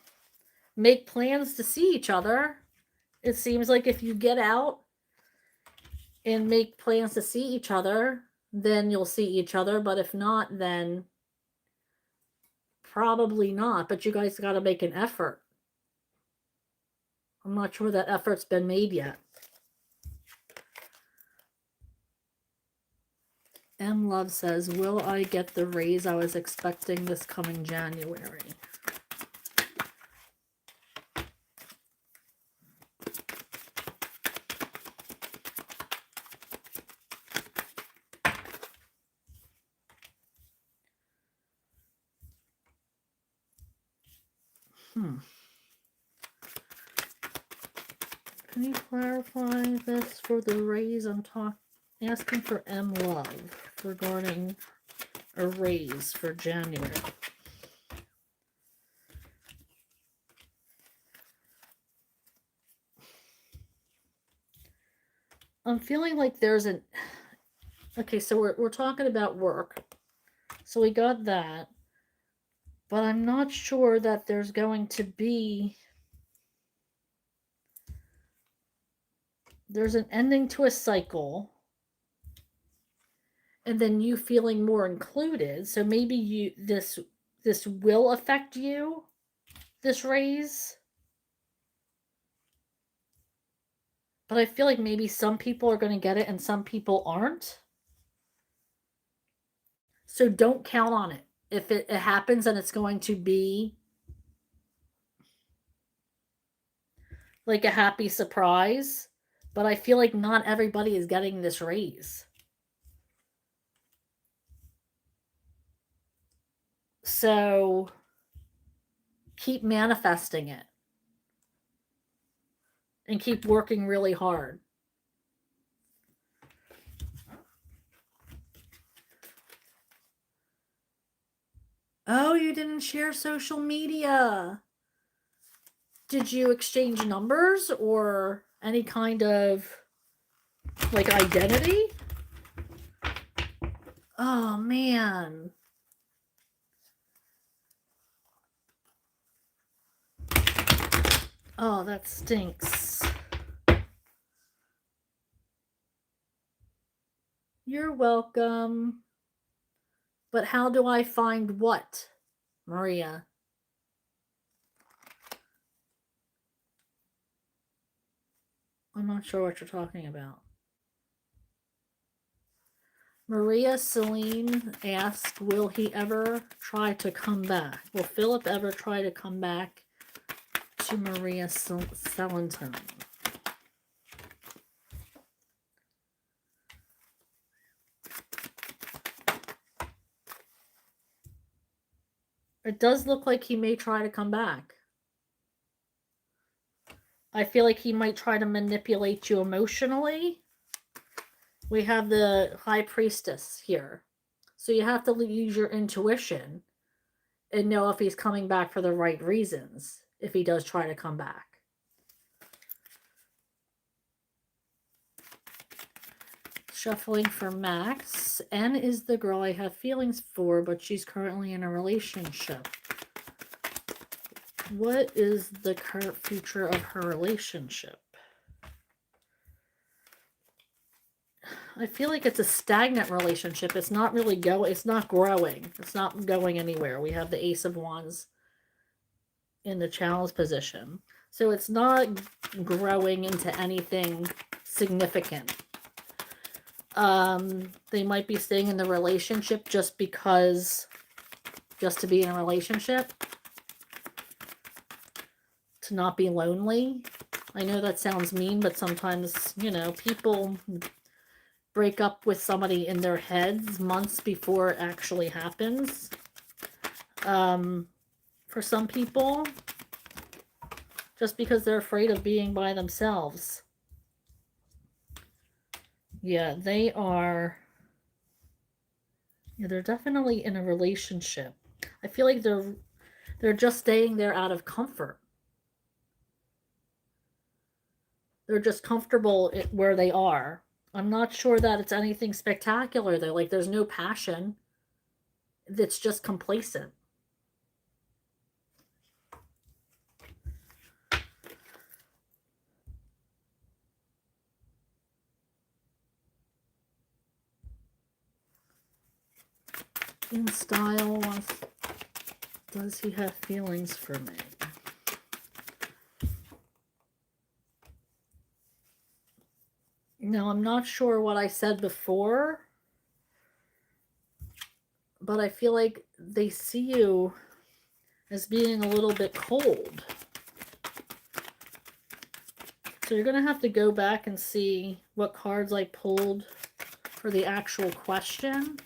make plans to see each other, it seems like if you get out and make plans to see each other, then you'll see each other. But if not, then probably not. But you guys got to make an effort. I'm not sure that effort's been made yet. M Love says, "Will I get the raise I was expecting this coming January?" Can you clarify this for the raise? I'm asking for M Love regarding a raise for January. I'm feeling like there's an... Okay, so we're talking about work. So we got that. But I'm not sure that there's going to be... There's an ending to a cycle. And then you feeling more included. So maybe this will affect you, this raise. But I feel like maybe some people are going to get it and some people aren't. So don't count on it. If it happens, and it's going to be like a happy surprise. But I feel like not everybody is getting this raise. So keep manifesting it. And keep working really hard. Oh, you didn't share social media. Did you exchange numbers or any kind of like identity? Oh, man. Oh, that stinks. You're welcome. But how do I find what, Maria? I'm not sure what you're talking about. Maria Celine asked, will he ever try to come back? Will Philip ever try to come back to Maria Celentine? It does look like he may try to come back. I feel like he might try to manipulate you emotionally. We have the High Priestess here. So you have to use your intuition and know if he's coming back for the right reasons if he does try to come back. Shuffling for Max. N is the girl I have feelings for, but she's currently in a relationship. What is the current future of her relationship? I feel like it's a stagnant relationship. It's not really it's not growing. It's not going anywhere. We have the Ace of Wands in the challenge position. So it's not growing into anything significant. They might be staying in the relationship just to be in a relationship, to not be lonely. I know that sounds mean, but sometimes, people break up with somebody in their heads months before it actually happens. For some people, just because they're afraid of being by themselves. Yeah, they are. Yeah, they're definitely in a relationship. I feel like they're just staying there out of comfort. They're just comfortable where they are. I'm not sure that it's anything spectacular though. Like there's no passion. It's just complacent. In style, does he have feelings for me? Now, I'm not sure what I said before, but I feel like they see you as being a little bit cold. So you're going to have to go back and see what cards I pulled for the actual question.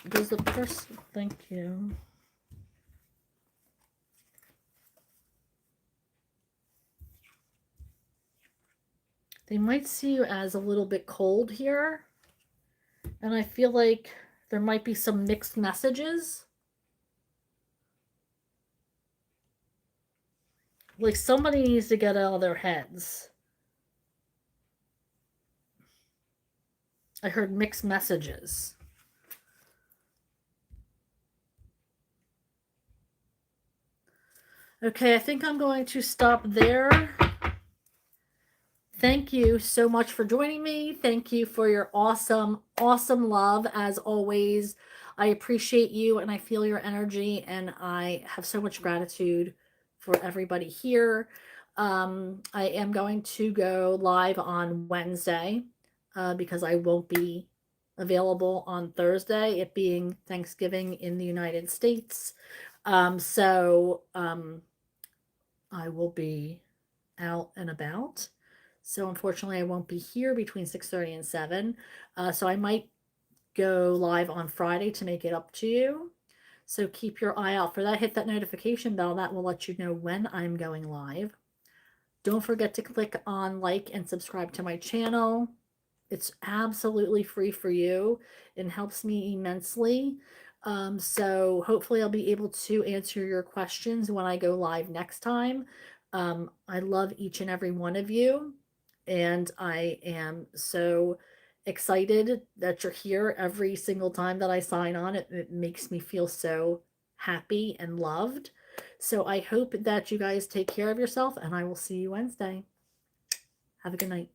Does the person... Thank you. They might see you as a little bit cold here. And I feel like there might be some mixed messages. Like somebody needs to get out of their heads. I heard mixed messages. Okay, I think I'm going to stop there. Thank you so much for joining me. Thank you for your awesome, awesome love as always. I appreciate you and I feel your energy and I have so much gratitude for everybody here. I am going to go live on Wednesday because I won't be available on Thursday, it being Thanksgiving in the United States. I will be out and about. So unfortunately, I won't be here between 6:30 and 7. So I might go live on Friday to make it up to you. So keep your eye out for that. Hit that notification bell. That will let you know when I'm going live. Don't forget to click on like and subscribe to my channel. It's absolutely free for you and helps me immensely. So hopefully I'll be able to answer your questions when I go live next time. I love each and every one of you, and I am so excited that you're here every single time that I sign on. It makes me feel so happy and loved. So I hope that you guys take care of yourself, and I will see you Wednesday. Have a good night.